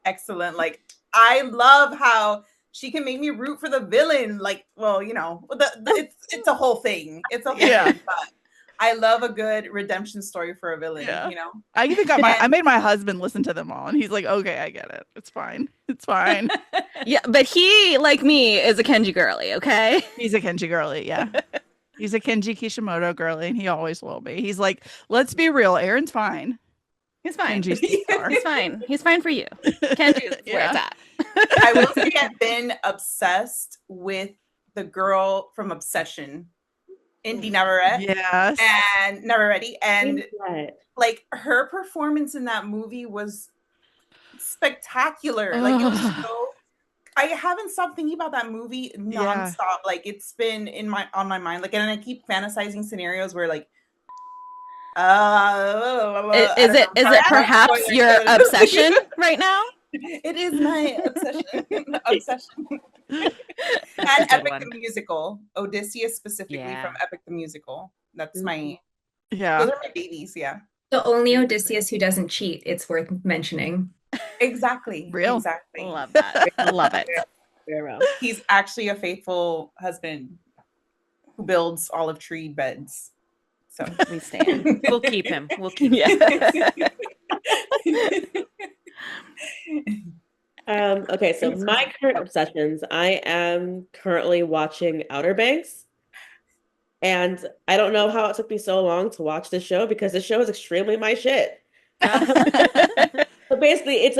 excellent. Like, I love how she can make me root for the villain. Like, well, it's a whole thing. It's a whole Yeah. thing. But I love a good redemption story for a villain. Yeah. You know. I even got I made my husband listen to them all, and he's like, "Okay, I get it. It's fine. It's fine." Yeah, but he, like me, is a Kenji girly, okay? He's a Kenji girly, yeah. He's a Kenji Kishimoto girly, and he always will be. He's like, let's be real, Aaron's fine. He's fine. Kenji's the star. He's fine. He's fine for you. Kenji is where it's at. I will say I've been obsessed with the girl from Obsession, Indy Navarrete, Yes. and Navarrete, and Right. like her performance in that movie was spectacular. Like, it was Ugh. so. I haven't stopped thinking about that movie Yeah. nonstop. Like, it's been on my mind. Like, and I keep fantasizing scenarios where like. Is it perhaps your obsession right now? It is my obsession. And That's a good Epic one. the Musical, Odysseus specifically Yeah. from Epic the Musical. That's my. Yeah. Those are my babies. Yeah. The only Odysseus who doesn't cheat, it's worth mentioning. Exactly. Real. Exactly. Love that. Love it. Very well. He's actually a faithful husband who builds olive tree beds. So We stand. We'll keep him. We'll keep him. Yeah. Okay, so my current obsessions, I am currently watching Outer Banks. And I don't know how it took me so long to watch this show because the show is extremely my shit. But basically, it's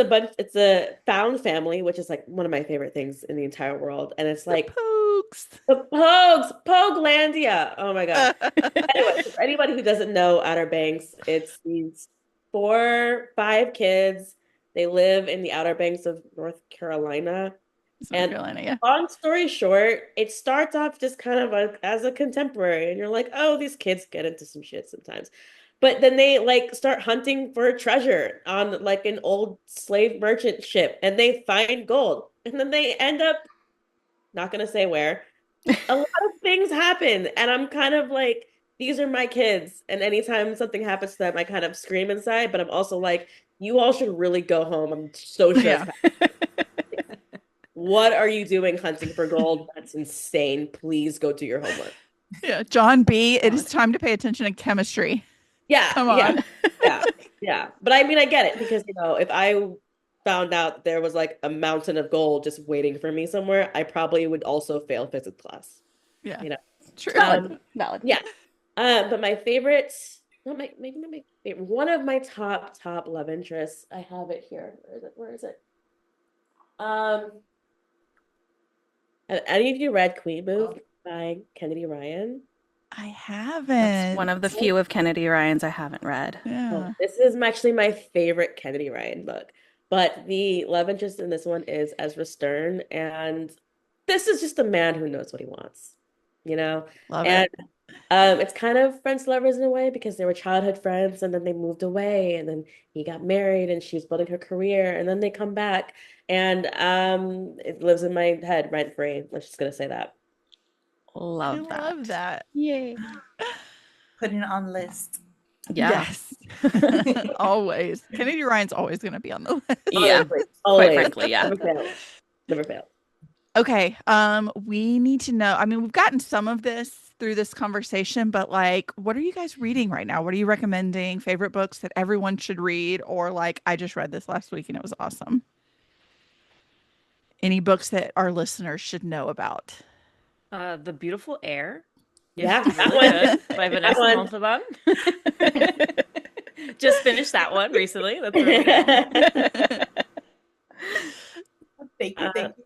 a found family, which is like one of my favorite things in the entire world. And it's like Pokes. the Poguelandia. Oh my God. Anyway, for anybody who doesn't know Outer Banks, it's these 4-5 kids. They live in the Outer Banks of North Carolina. South Carolina, yeah. Long story short, it starts off just kind of as a contemporary, and you're like, oh, these kids get into some shit sometimes. But then they like start hunting for treasure on like an old slave merchant ship, and they find gold. And then they end up, not gonna say where, a lot of things happen. And I'm kind of like, these are my kids. And anytime something happens to them, I kind of scream inside, but I'm also like, you all should really go home. I'm so sure. Yeah. What are you doing hunting for gold? That's insane. Please go do your homework. Yeah. John B., it is time to pay attention to chemistry. Yeah. Come on. Yeah. Yeah. But I mean, I get it because, if I found out that there was like a mountain of gold just waiting for me somewhere, I probably would also fail physics class. Yeah. You know. True. Valid. Yeah. But my favorite, not my maybe not my favorite, one of my top love interests. I have it here. Where is it? Where is it? Um, have any of you read Queen Move by Kennedy Ryan? I That's haven't. one of the few of Kennedy Ryan's I haven't read. Yeah. Oh, this is actually my favorite Kennedy Ryan book. But the love interest in this one is Ezra Stern, and this is just a man who knows what he wants, you know? Love And it. it's kind of friends to lovers in a way because they were childhood friends and then they moved away and then he got married and she's building her career and then they come back and it lives in my head rent free. I'm just gonna say that. I Love love that. Yay. Putting it on list. Yeah. Yes. Always. Kennedy Ryan's always going to be on the list. Yeah. Always, Quite always. frankly, yeah. Never fails. Never fails. Okay. We need to know. I mean, we've gotten some of this through this conversation, but like, what are you guys reading right now? What are you recommending? Favorite books that everyone should read? Or like, I just read this last week and it was awesome. Any books that our listeners should know about? The Beautiful Air is Yeah, that really one. good by Vanessa one. Montalban. Just finished that one recently. That's really good. Thank you. Thank you.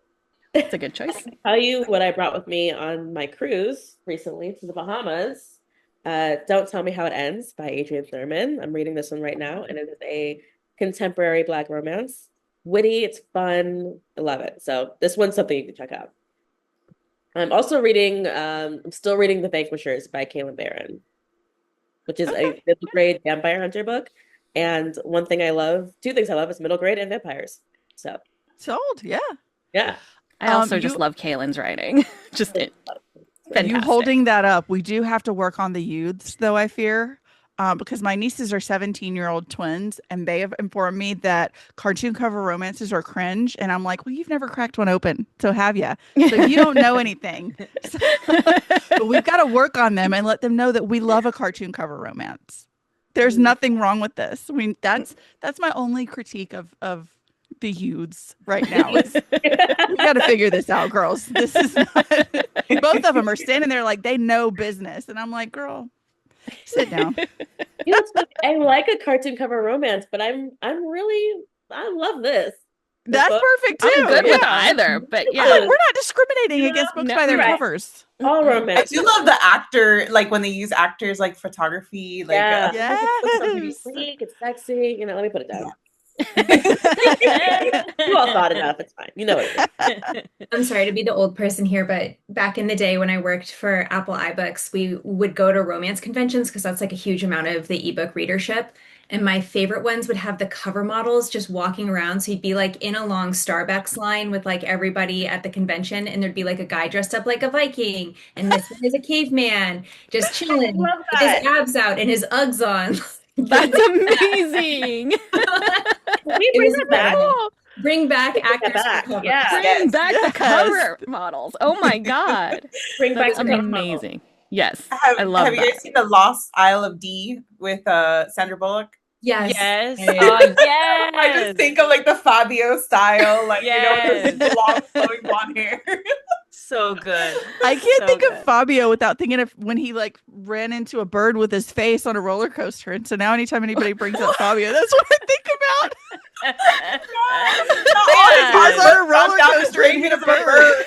It's a good choice. Tell you what I brought with me on my cruise recently to the Bahamas. Don't Tell Me How It Ends by Adrian Thurman. I'm reading this one right now, and it is a contemporary Black romance. Witty, it's fun. I love it. So this one's something you can check out. I'm also reading, I'm still reading The Vanquishers by Caitlin Barron, which is a middle grade vampire hunter book. And one thing I love, two things I love is middle grade and vampires. So Sold. Yeah. yeah. I also just you- love Kaylin's writing. Just it. You Fantastic. holding that up. We do have to work on the youths, though, I fear, because my nieces are 17-year-old twins, and they have informed me that cartoon cover romances are cringe. And I'm like, well, you've never cracked one open, so have you? So you don't know anything. So, but we've got to work on them and let them know that we love a cartoon cover romance. There's nothing wrong with this. I mean, that's my only critique of the youths right now. Is we got to figure this out, girls. This is not. Both of them are standing there like they know business, and I'm like, girl, sit down. You know, it's funny. I like a cartoon cover romance, but I love this. That's book- perfect too. I'm good with Yeah. either, but We're yeah. not discriminating Yeah, against books no, by their right. covers. All I romance. do love the actor, like when they use actors like photography, like Yeah. Yes. It's sleek, it's sexy. You know, let me put it down. yeah. You all thought enough. It's fine. You know what it is. I'm sorry to be the old person here, but back in the day when I worked for Apple iBooks, we would go to romance conventions because that's like a huge amount of the ebook readership. And my favorite ones would have the cover models just walking around. So you'd be like in a long Starbucks line with like everybody at the convention, and there'd be like a guy dressed up like a Viking, and this one is a caveman just chilling love with his that. abs out and his Uggs on. That's amazing. Can we It bring was that back? incredible. Bring back Bring that actors back. for cover. Yeah. Bring Yes. back the Yes. cover models. Oh my God. Bring back That's the cover model. amazing. Yes. Have, I love have you that. guys seen The Lost Isle of D with Sandra Bullock? Yes. Yes. Yeah. Oh, yes. I just think of like the Fabio style, like Yes. with the long flowing blonde hair. So good. I can't So think good. of Fabio without thinking of when he like ran into a bird with his face on a roller coaster. And so now anytime anybody brings up Fabio, that's what I think about. Always on a roller coaster and hit a bird.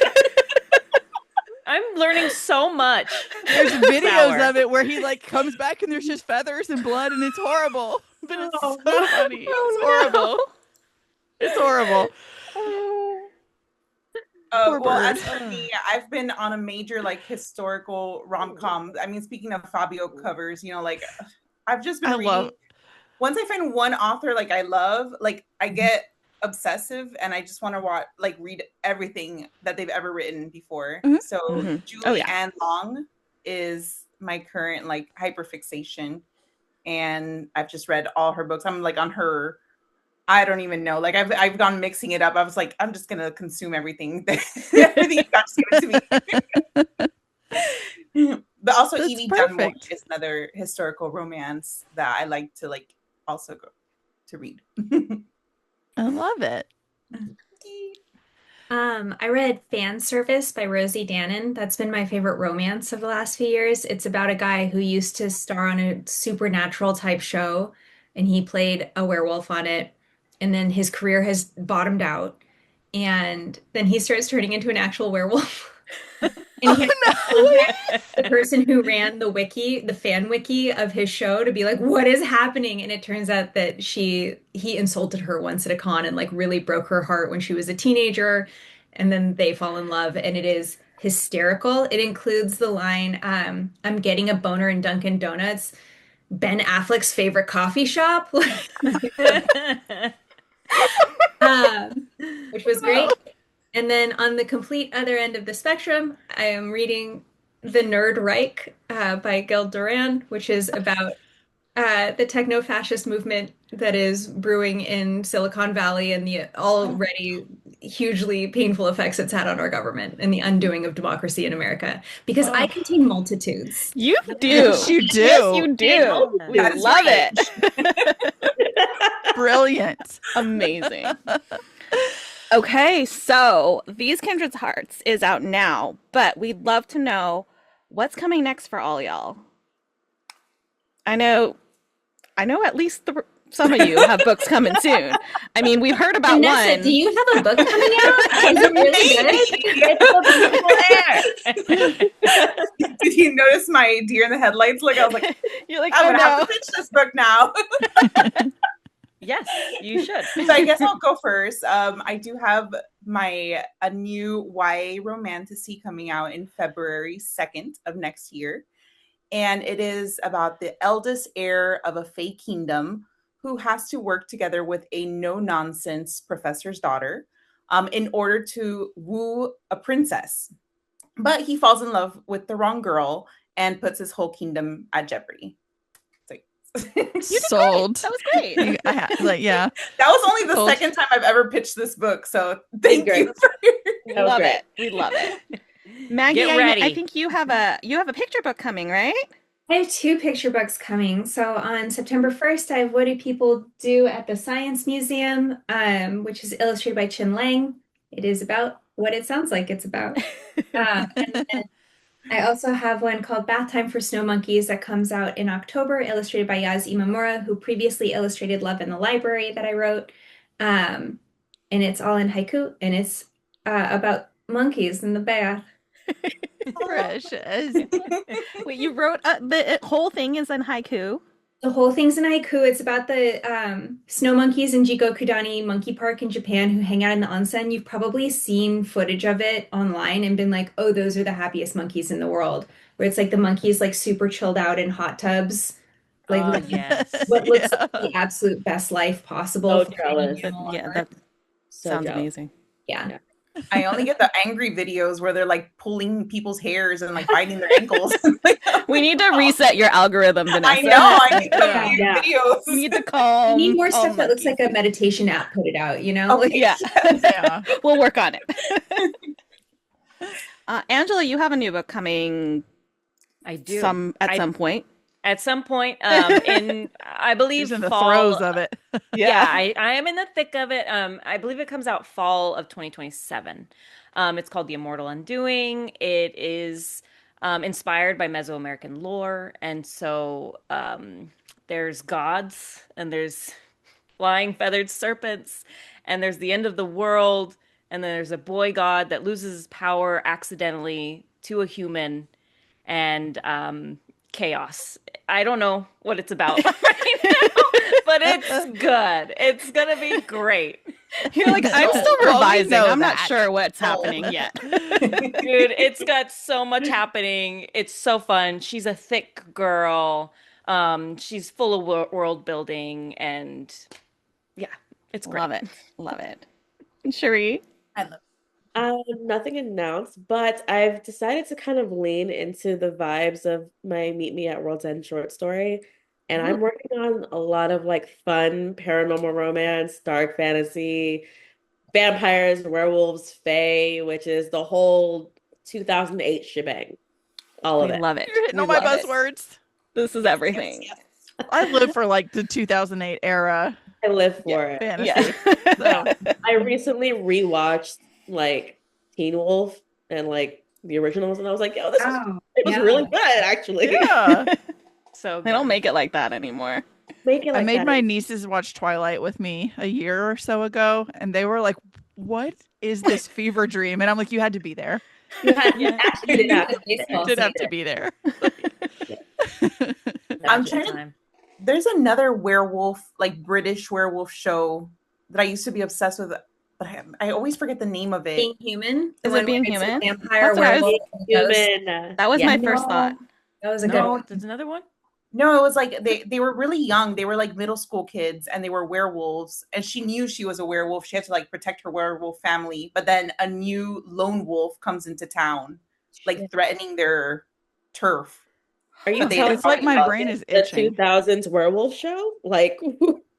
I'm learning so much. There's videos Sour. of it where he like comes back and there's just feathers and blood and it's horrible. But it's Oh, so no. funny. Oh, It's no. horrible. It's horrible. Poor Well, bird. as for me, I've been on a major like historical rom-com. I mean, speaking of Fabio covers, like I've just been I reading. love- Once I find one author like I love, like I get obsessive and I just want to read everything that they've ever written before. Mhm. So Mhm. Julie Oh, yeah. Ann Long is my current like hyperfixation, and I've just read all her books. I'm like on her. I don't even know. Like I've gone mixing it up. I was like, I'm just gonna consume everything. Everything you got, just give it to me. But also That's Evie Dunmore perfect. is another historical romance that I like to also go to read. I love it. I read Fan Service by Rosie Danon. That's been my favorite romance of the last few years. It's about a guy who used to star on a supernatural type show, and he played a werewolf on it. And then his career has bottomed out, and then he starts turning into an actual werewolf. And he had to contact the person who ran the wiki, the fan wiki of his show to be like, what is happening? And it turns out that he insulted her once at a con and like really broke her heart when she was a teenager. And then they fall in love, and it is hysterical. It includes the line, I'm getting a boner in Dunkin' Donuts, Ben Affleck's favorite coffee shop, um, which was great. And then on the complete other end of the spectrum, I am reading The Nerd Reich by Gil Duran, which is about the techno-fascist movement that is brewing in Silicon Valley and the already hugely painful effects it's had on our government and the undoing of democracy in America. Because I Oh, contain multitudes. You do. yes, you do. Yes, you do. We That is love right. it. Brilliant. Amazing. Okay, so These Kindred Hearts is out now, but we'd love to know what's coming next for all y'all. I know, I know at least some of you have books coming soon. I mean, we've heard about Vanessa, one. do you have a book coming out? Is it really good? Did you notice my deer in the headlights look? I was like, You're like, I'm oh gonna have no. to pitch this book now. Yes, you should. So I guess I'll go first. I do have a new YA romantasy coming out in February 2nd of next year. And it is about the eldest heir of a fey kingdom who has to work together with a no-nonsense professor's daughter in order to woo a princess. But he falls in love with the wrong girl and puts his whole kingdom at jeopardy. Sold. That was great. Yeah. That was only the Sold. second time I've ever pitched this book, so thank Great. you for We That was love great. it. We love it. Maggie, Get ready. I think you have a picture book coming, right? I have two picture books coming. So on September 1st, I have What Do People Do at the Science Museum, which is illustrated by Chin Lang. It is about what it sounds like it's about. And then I also have one called Bath Time for Snow Monkeys that comes out in October, illustrated by Yaz Imamura, who previously illustrated Love in the Library that I wrote. And it's all in haiku, and it's about monkeys in the bath. Precious. Wait, you wrote the whole thing is in haiku. The whole thing's in haiku. It's about the snow monkeys in Jikokudani Monkey Park in Japan who hang out in the onsen. You've probably seen footage of it online and been like, oh, those are the happiest monkeys in the world. Where it's like the monkeys like super chilled out in hot tubs. Like Oh, yes. what looks Yeah. like the absolute best life possible So for any jealous. animal on Yeah, Earth. that So sounds jealous. amazing. Yeah. I only get the angry videos where they're like pulling people's hairs and like biting their ankles. We need to reset your algorithm, Vanessa. I know. I need some weird Yeah. videos. We need to call. We need more stuff that looks like a meditation app put it out, you know? Okay. Like, Yeah, Yeah. we'll work on it. Angela, you have a new book coming I do. at some point. At some point, in I believe He's in the fall. throes of it. Yeah, I am in the thick of it. I believe it comes out fall of 2027. It's called The Immortal Undoing. It is inspired by Mesoamerican lore, and so there's gods, and there's flying feathered serpents, and there's the end of the world, and then there's a boy god that loses his power accidentally to a human, and chaos. I don't know what it's about right now, but it's good. It's gonna be great. You're like, I'm still Well, we revising. know I'm not that. sure what's happening yet. Dude, it's got so much happening. It's so fun. She's a thick girl. She's full of world building, and yeah, it's great. Love it. Love it. Cherie? I love Nothing announced, but I've decided to kind of lean into the vibes of my Meet Me at World's End short story. And I'm working on a lot of like fun paranormal romance, dark fantasy, vampires, werewolves, fae, which is the whole 2008 shebang. All of We it. love it. You're hitting We all my love it. buzzwords. This is everything. I live for like the 2008 era. I live for it. fantasy. Yeah. So, I recently rewatched like Teen Wolf and like the originals, and I was like, yo, Oh, it was yeah. really good, actually. yeah. So They don't good. make it like that anymore. Make it I like made that. my nieces watch Twilight with me a year or so ago, and they were like, "What is this fever dream?" And I'm like, "You had to be there. You Yeah. actually did have to be You Baseball did have to season. be there." I'm Magic trying to. time. There's another werewolf, like British werewolf show that I used to be obsessed with, but I always forget the name of it. Being Human, the Is it one where Being it's a Human? vampire That's what I was. werewolf and a ghost. Human. That was Yeah. my first thought. That was a good No, one. There's another one. No, it was like they were really young. They were like middle school kids and they were werewolves. And she knew she was a werewolf. She had to like protect her werewolf family. But then a new lone wolf comes into town, like Shit. threatening their turf. Are you But they telling It's like me my about brain is the itching. 2000s werewolf show? Like,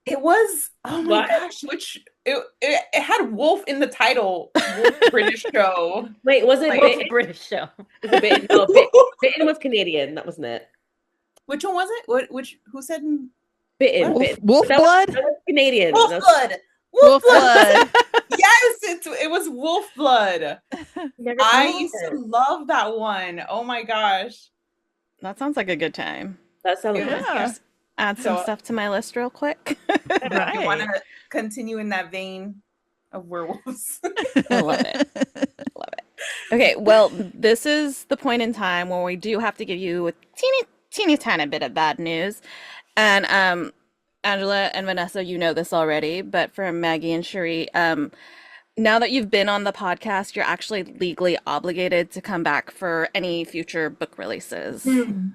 It was, oh my What? gosh, which it had wolf in the title, wolf British show. wait, was it Like- Bitten? British show. Was it Bitten? No, Bitten was Canadian. That wasn't it. Which one was it? Who said Bitten. Wolf- Bitten. Wolf That was- blood? that was Canadian. Wolf That was- Blood? Wolf blood. Yes, it was Wolf Blood. Never I seen used to it. love that one. Oh my gosh. That sounds like a good time. That sounds It was good. Yeah. Add some So- stuff to my list real quick. I want Right. to continue in that vein of werewolves. I love it. Love it. Okay, well, this is the point in time where we do have to give you a teeny tiny bit of bad news. And Angela and Vanessa, you know this already, but for Maggie and Cherie, now that you've been on the podcast, you're actually legally obligated to come back for any future book releases.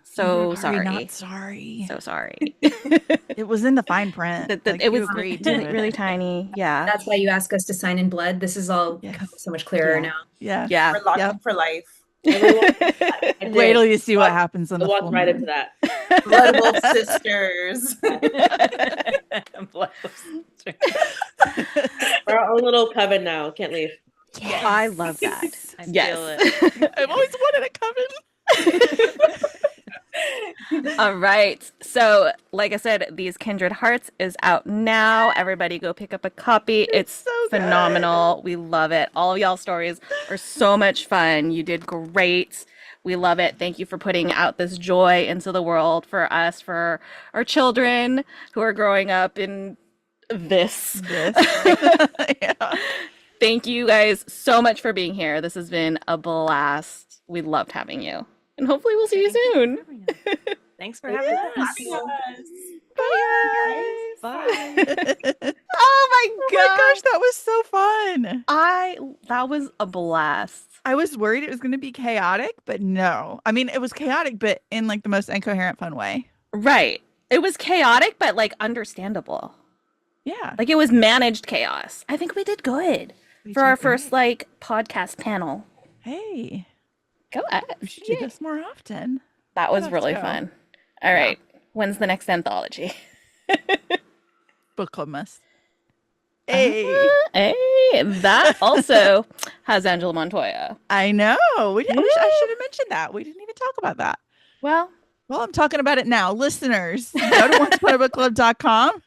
So sorry. Not sorry. So sorry. It was in the fine print. Like, It you was agreed to it. really tiny. Yeah. That's why you ask us to sign in blood. This is all Yes. so much clearer Yeah. now. Yeah. Yeah. We're locked Yep. in for life. I did. Wait till you see what Walked- happens on I the walked full right moon. into that. Blood Wolf Sisters. Blood. We're our own little coven now. Can't leave. I love that. I Yes. feel it. I've always wanted a coven. All right. So, like I said, These Kindred Hearts is out now. Everybody go pick up a copy. It's so good. phenomenal. We love it. All of y'all stories are so much fun. You did great. We love it. Thank you for putting out this joy into the world for us, for our children who are growing up in this. Yeah. Thank you guys so much for being here. This has been a blast. We loved having you. And hopefully we'll see you soon. Thanks for having us. Bye. Bye. Oh my Oh my gosh. gosh, that was so fun. That was a blast. I was worried it was going to be chaotic, but no. I mean, it was chaotic, but in like the most incoherent, fun way. Right. It was chaotic, but like understandable. Yeah. Like it was managed chaos. I think we did good We for our did great. first like podcast panel. Hey, Go us. we should do this more often. That was Let's really go. fun. All right. When's the next anthology? Book club must. Hey, Hey, that also has Angela Montoya. I know. I should have mentioned that. We didn't even talk about that. Well, Well, I'm talking about it now. Listeners, go to onceuponabookclub.com.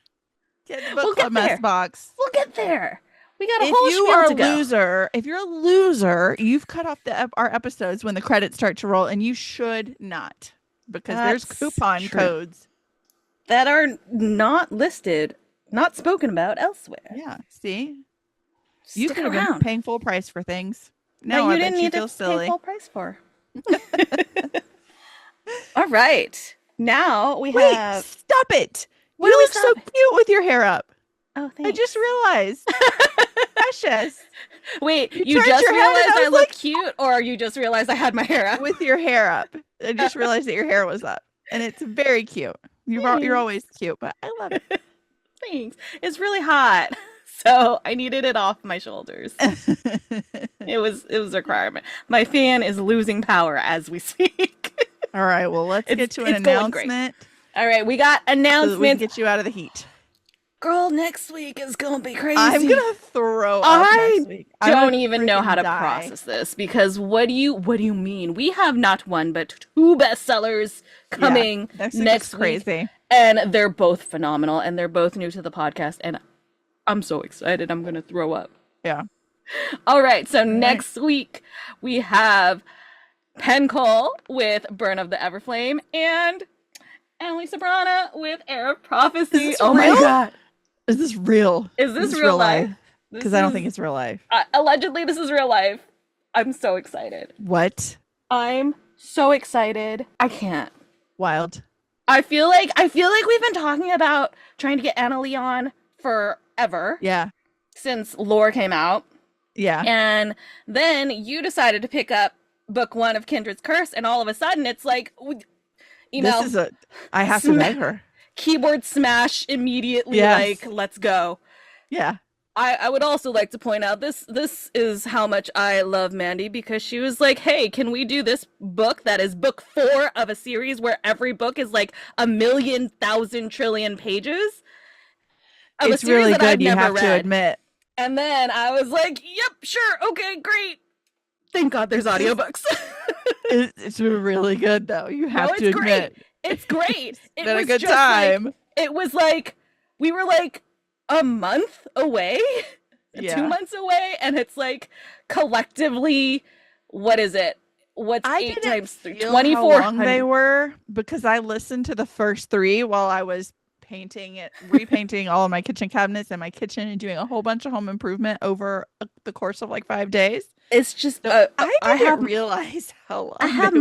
Get the book We'll club get there. mess box. we'll get there. We got a If whole you spiel are to a go. loser, if you're a loser, you've cut off our episodes when the credits start to roll, and you should not, because there's That's coupon true. codes. That are not listed, not spoken about elsewhere. Yeah, see, you Stick could have around. been paying full price for things. that No, you I didn't bet you need feel to silly. pay full price for. All right. Now we Wait, have. stop it! What You are we look so stopping? cute with your hair up. Oh, I thanks. just realized. Precious. Wait, You you turned just your head and realized I I was look like- cute, or you just realized I had my hair up? With your hair up. I just realized that your hair was up, and it's very cute. You're always cute, but I love it. Thanks. It's really hot, so I needed it off my shoulders. It was a requirement. My fan is losing power as we speak. All right, well, let's It's- get to an it's going great. announcement All right, we got so that we can announcements. get you out of the heat. Girl, next week is gonna be crazy. I'm gonna throw up I next week. don't even know how to die. process this because what do you mean? We have not one but two bestsellers coming Next next week week, is crazy. and they're both phenomenal, and they're both new to the podcast, and I'm so excited. I'm gonna throw up. Yeah. All right, so next week we have Pencol with Burn of the Everflame and Emily Sobrana with Air of Prophecy. this Oh my real? god. Is this real? Is this real life? Because I don't think it's real life. Allegedly, this is real life. I'm so excited. What? I'm so excited. I can't. Wild. I feel like we've been talking about trying to get Anna Lee on forever. Yeah. Since Lore came out. Yeah. And then you decided to pick up book 1 of Kindred's Curse, and all of a sudden it's like, I have to beg her. Keyboard smash immediately, Yes. like, let's go. Yeah. I would also like to point out this is how much I love Mandy, because she was like, hey, can we do this book that is book 4 of a series where every book is like 1,000,000 trillion pages? It's really good, you have to admit. And then I was like, yep, sure, okay, great. Thank God there's audiobooks. It's really good, though. You have to admit. It's great. It been was a good just time. Like, it was like, we were like a month away, Yeah. 2 months away, and it's like collectively, what is it? What's I 8 didn't times 3? feel how long 2,400. they were, because I listened to the first 3 while I was repainting all of my kitchen cabinets and my kitchen and doing a whole bunch of home improvement over the course of like 5 days. It's just So I didn't realize how long I have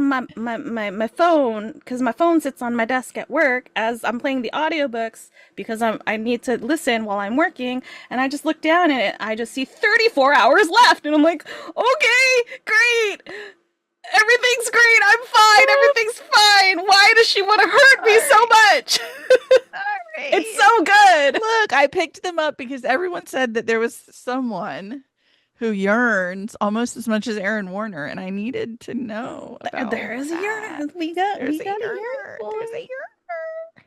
my phone, because my phone sits on my desk at work as I'm playing the audiobooks, because I need to listen while I'm working, and I just look down and I just see 34 hours left, and I'm like, okay, great. Everything's great. I'm fine. Everything's fine. Why does she want to hurt me so much? It's so good. Look, I picked them up because everyone said that there was someone who yearns almost as much as Aaron Warner, and I needed to know about There is a that. yearner. We got a yearner. There's a yearner.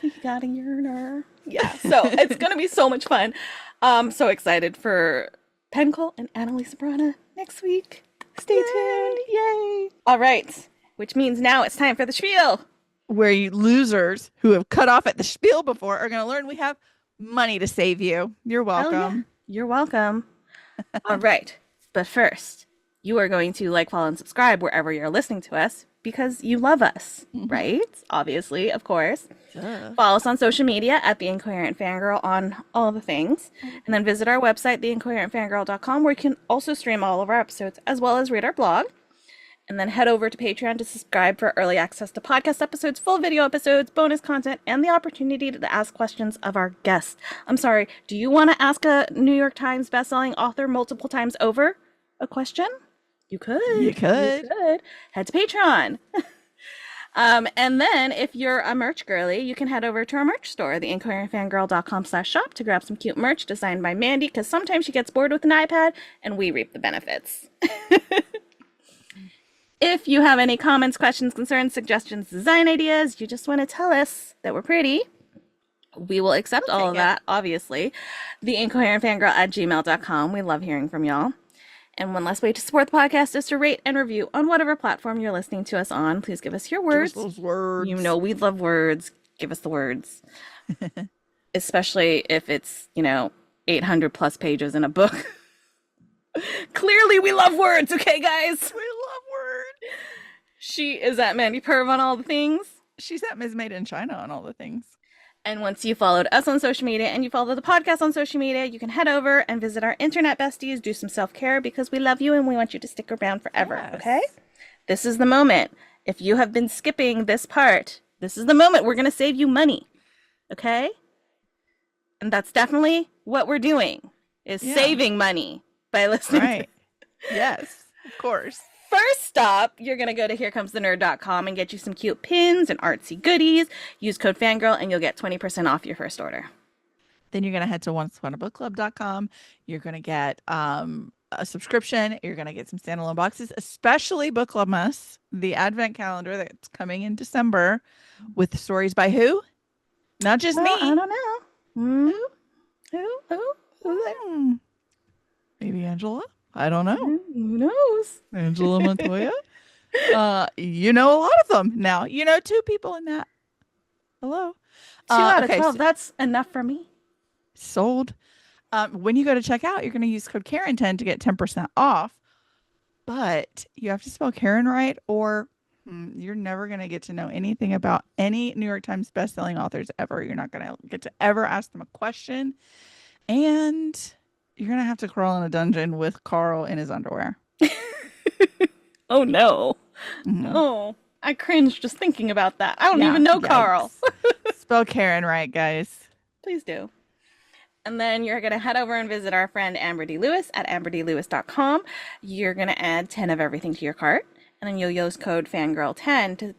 We got a yearner. Yeah. So it's gonna be so much fun. So excited for Pencol and Annalise Sobrana next week. Stay tuned. Yay. All right. Which means now it's time for the spiel. Where you losers who have cut off at the spiel before are going to learn we have money to save you. You're welcome. Yeah. You're welcome. All right. But first, you are going to like, follow, and subscribe wherever you're listening to us because you love us, right? Obviously, of course. Follow us on social media at The Incoherent Fangirl on all the things. And then visit our website, theincoherentfangirl.com, where you can also stream all of our episodes as well as read our blog. And then head over to Patreon to subscribe for early access to podcast episodes, full video episodes, bonus content, and the opportunity to ask questions of our guests. I'm sorry, do you want to ask a New York Times bestselling author multiple times over a question? You could. You could. Head to Patreon. And then if you're a merch girly, you can head over to our merch store, theincoherentfangirl.com/shop, to grab some cute merch designed by Mandy, because sometimes she gets bored with an iPad and we reap the benefits. If you have any comments, questions, concerns, suggestions, design ideas, you just want to tell us that we're pretty, we will accept all of that, obviously. theincoherentfangirl@gmail.com. We love hearing from y'all. And one last way to support the podcast is to rate and review on whatever platform you're listening to us on. Please give us your words. Give us those words. You know we love words. Give us the words. Especially if it's, 800 plus pages in a book. Clearly we love words, okay, guys? We love words. She is at Mandy Perv on all the things. She's at Ms. Made in China on all the things. And once you followed us on social media and you follow the podcast on social media, you can head over and visit our internet besties, do some self-care, because we love you and we want you to stick around forever, okay? This is the moment. If you have been skipping this part, this is the moment we're going to save you money, okay? And that's definitely what we're doing, is saving money by listening to it. Yes, of course. First stop, you're going to go to herecomestenerd.com and get you some cute pins and artsy goodies. Use code FANGIRL and you'll get 20% off your first order. Then you're going to head to onceuponabookclub.com. You're going to get a subscription. You're going to get some standalone boxes, especially Book Club Muss, the advent calendar that's coming in December with stories by who? Not just Well, I me. don't know. Hmm. Who's there? Hmm. Maybe Angela. I don't know. Who knows? Angela Montoya. You know a lot of them now. You know two people in that. Hello. Two out of Okay, 12. so That's enough for me. sold. When you go to check out, you're going to use code Karen10 to get 10% off, but you have to spell Karen right, or you're never going to get to know anything about any New York Times bestselling authors ever. You're not going to get to ever ask them a question, and you're going to have to crawl in a dungeon with Carl in his underwear. Oh no. Mhm. No. I cringe just thinking about that. I don't Yeah, even know Carl. yikes. Spell Karen right, guys. Please do. And then you're going to head over and visit our friend Amber D. Lewis at amberdlewis.com. You're going to add 10 of everything to your cart. And then you'll use code fangirl10 to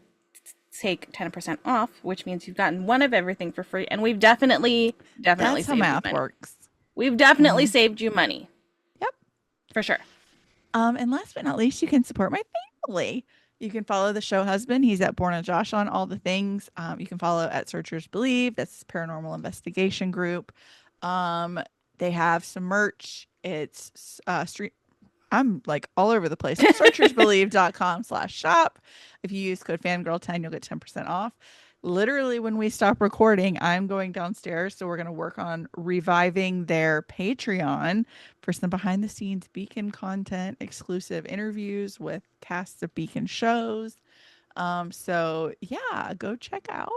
take 10% off, which means you've gotten one of everything for free. And we've definitely That's how saved you math money. works. We've definitely Mhm. saved you money. Yep. For sure. And last but not least, you can support my family. You can follow the show husband. He's at Born and Josh on all the things. You can follow at Searchers Believe. That's paranormal investigation group. Um, they have some merch. It's street. I'm like all over the place. Searchersbelieve.com/shop. If you use code fangirl10, you'll get 10% off. Literally, when we stop recording, I'm going downstairs. So we're going to work on reviving their Patreon for some behind the scenes Beacon content, exclusive interviews with casts of Beacon shows. So yeah, go check out.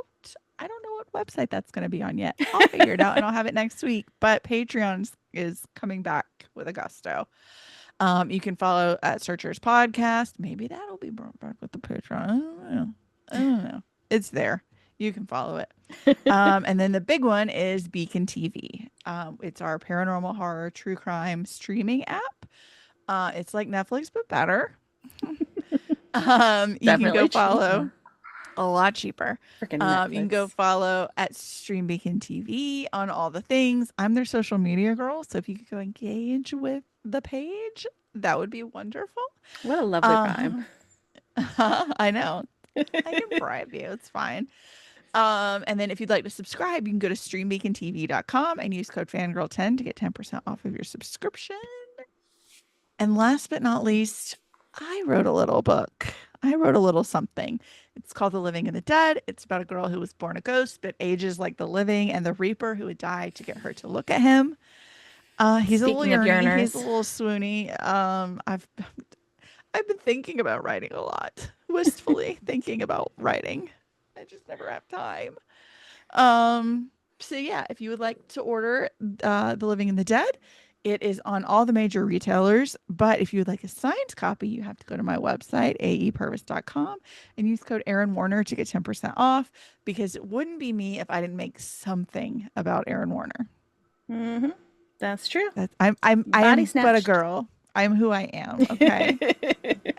I don't know what website that's going to be on yet. I'll figure it out and I'll have it next week. But Patreon is coming back with a gusto. You can follow at Searchers Podcast. Maybe that'll be brought back with the Patreon. I don't know. I don't know. It's there. You can follow it. And then the big one is Beacon TV. It's our paranormal horror true crime streaming app. It's like Netflix but better. You can go Definitely follow cheaper. a lot cheaper. Freaking You can go Netflix. follow at Stream Beacon TV on all the things. I'm their social media girl, so if you could go engage with the page, that would be wonderful. What a lovely bribe. Um, I know. I can bribe you. It's fine. And then if you'd like to subscribe, you can go to streambeacontv.com and use code fangirl10 to get 10% off of your subscription. And last but not least, I wrote a little book. I wrote a little something. It's called The Living and the Dead. It's about a girl who was born a ghost but ages like the living and the reaper who would die to get her to look at him. He's a little Speaking of yearny. He's a yearners, little swoony. I've been thinking about writing a lot, wistfully thinking about writing. I just never have time. So yeah, if you would like to order The Living and the Dead, it is on all the major retailers. But if you would like a signed copy, you have to go to my website, aepurvis.com, and use code Aaron Warner to get 10% off, because it wouldn't be me if I didn't make something about Aaron Warner. hmm that's true. That's I Body am but a snatched. girl. I'm who I am, okay?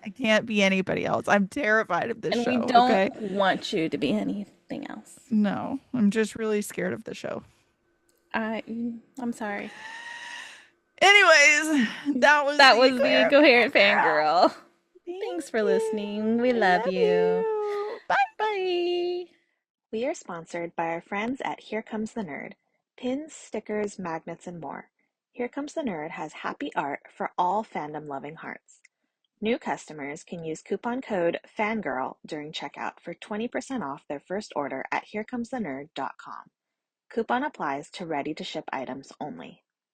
I can't be anybody else. I'm terrified of this And we show, don't okay? want you to be anything else. No, I'm just really scared of the show. I, I'm sorry. Anyways, that was That the was the Coherent Fangirl. Thank Thanks for you. listening. We I love you. you. Bye. Bye. We are sponsored by our friends at Here Comes the Nerd. Pins, stickers, magnets, and more. Here Comes the Nerd has happy art for all fandom-loving hearts. New customers can use coupon code FANGIRL during checkout for 20% off their first order at herecomesthenerd.com. Coupon applies to ready-to-ship items only.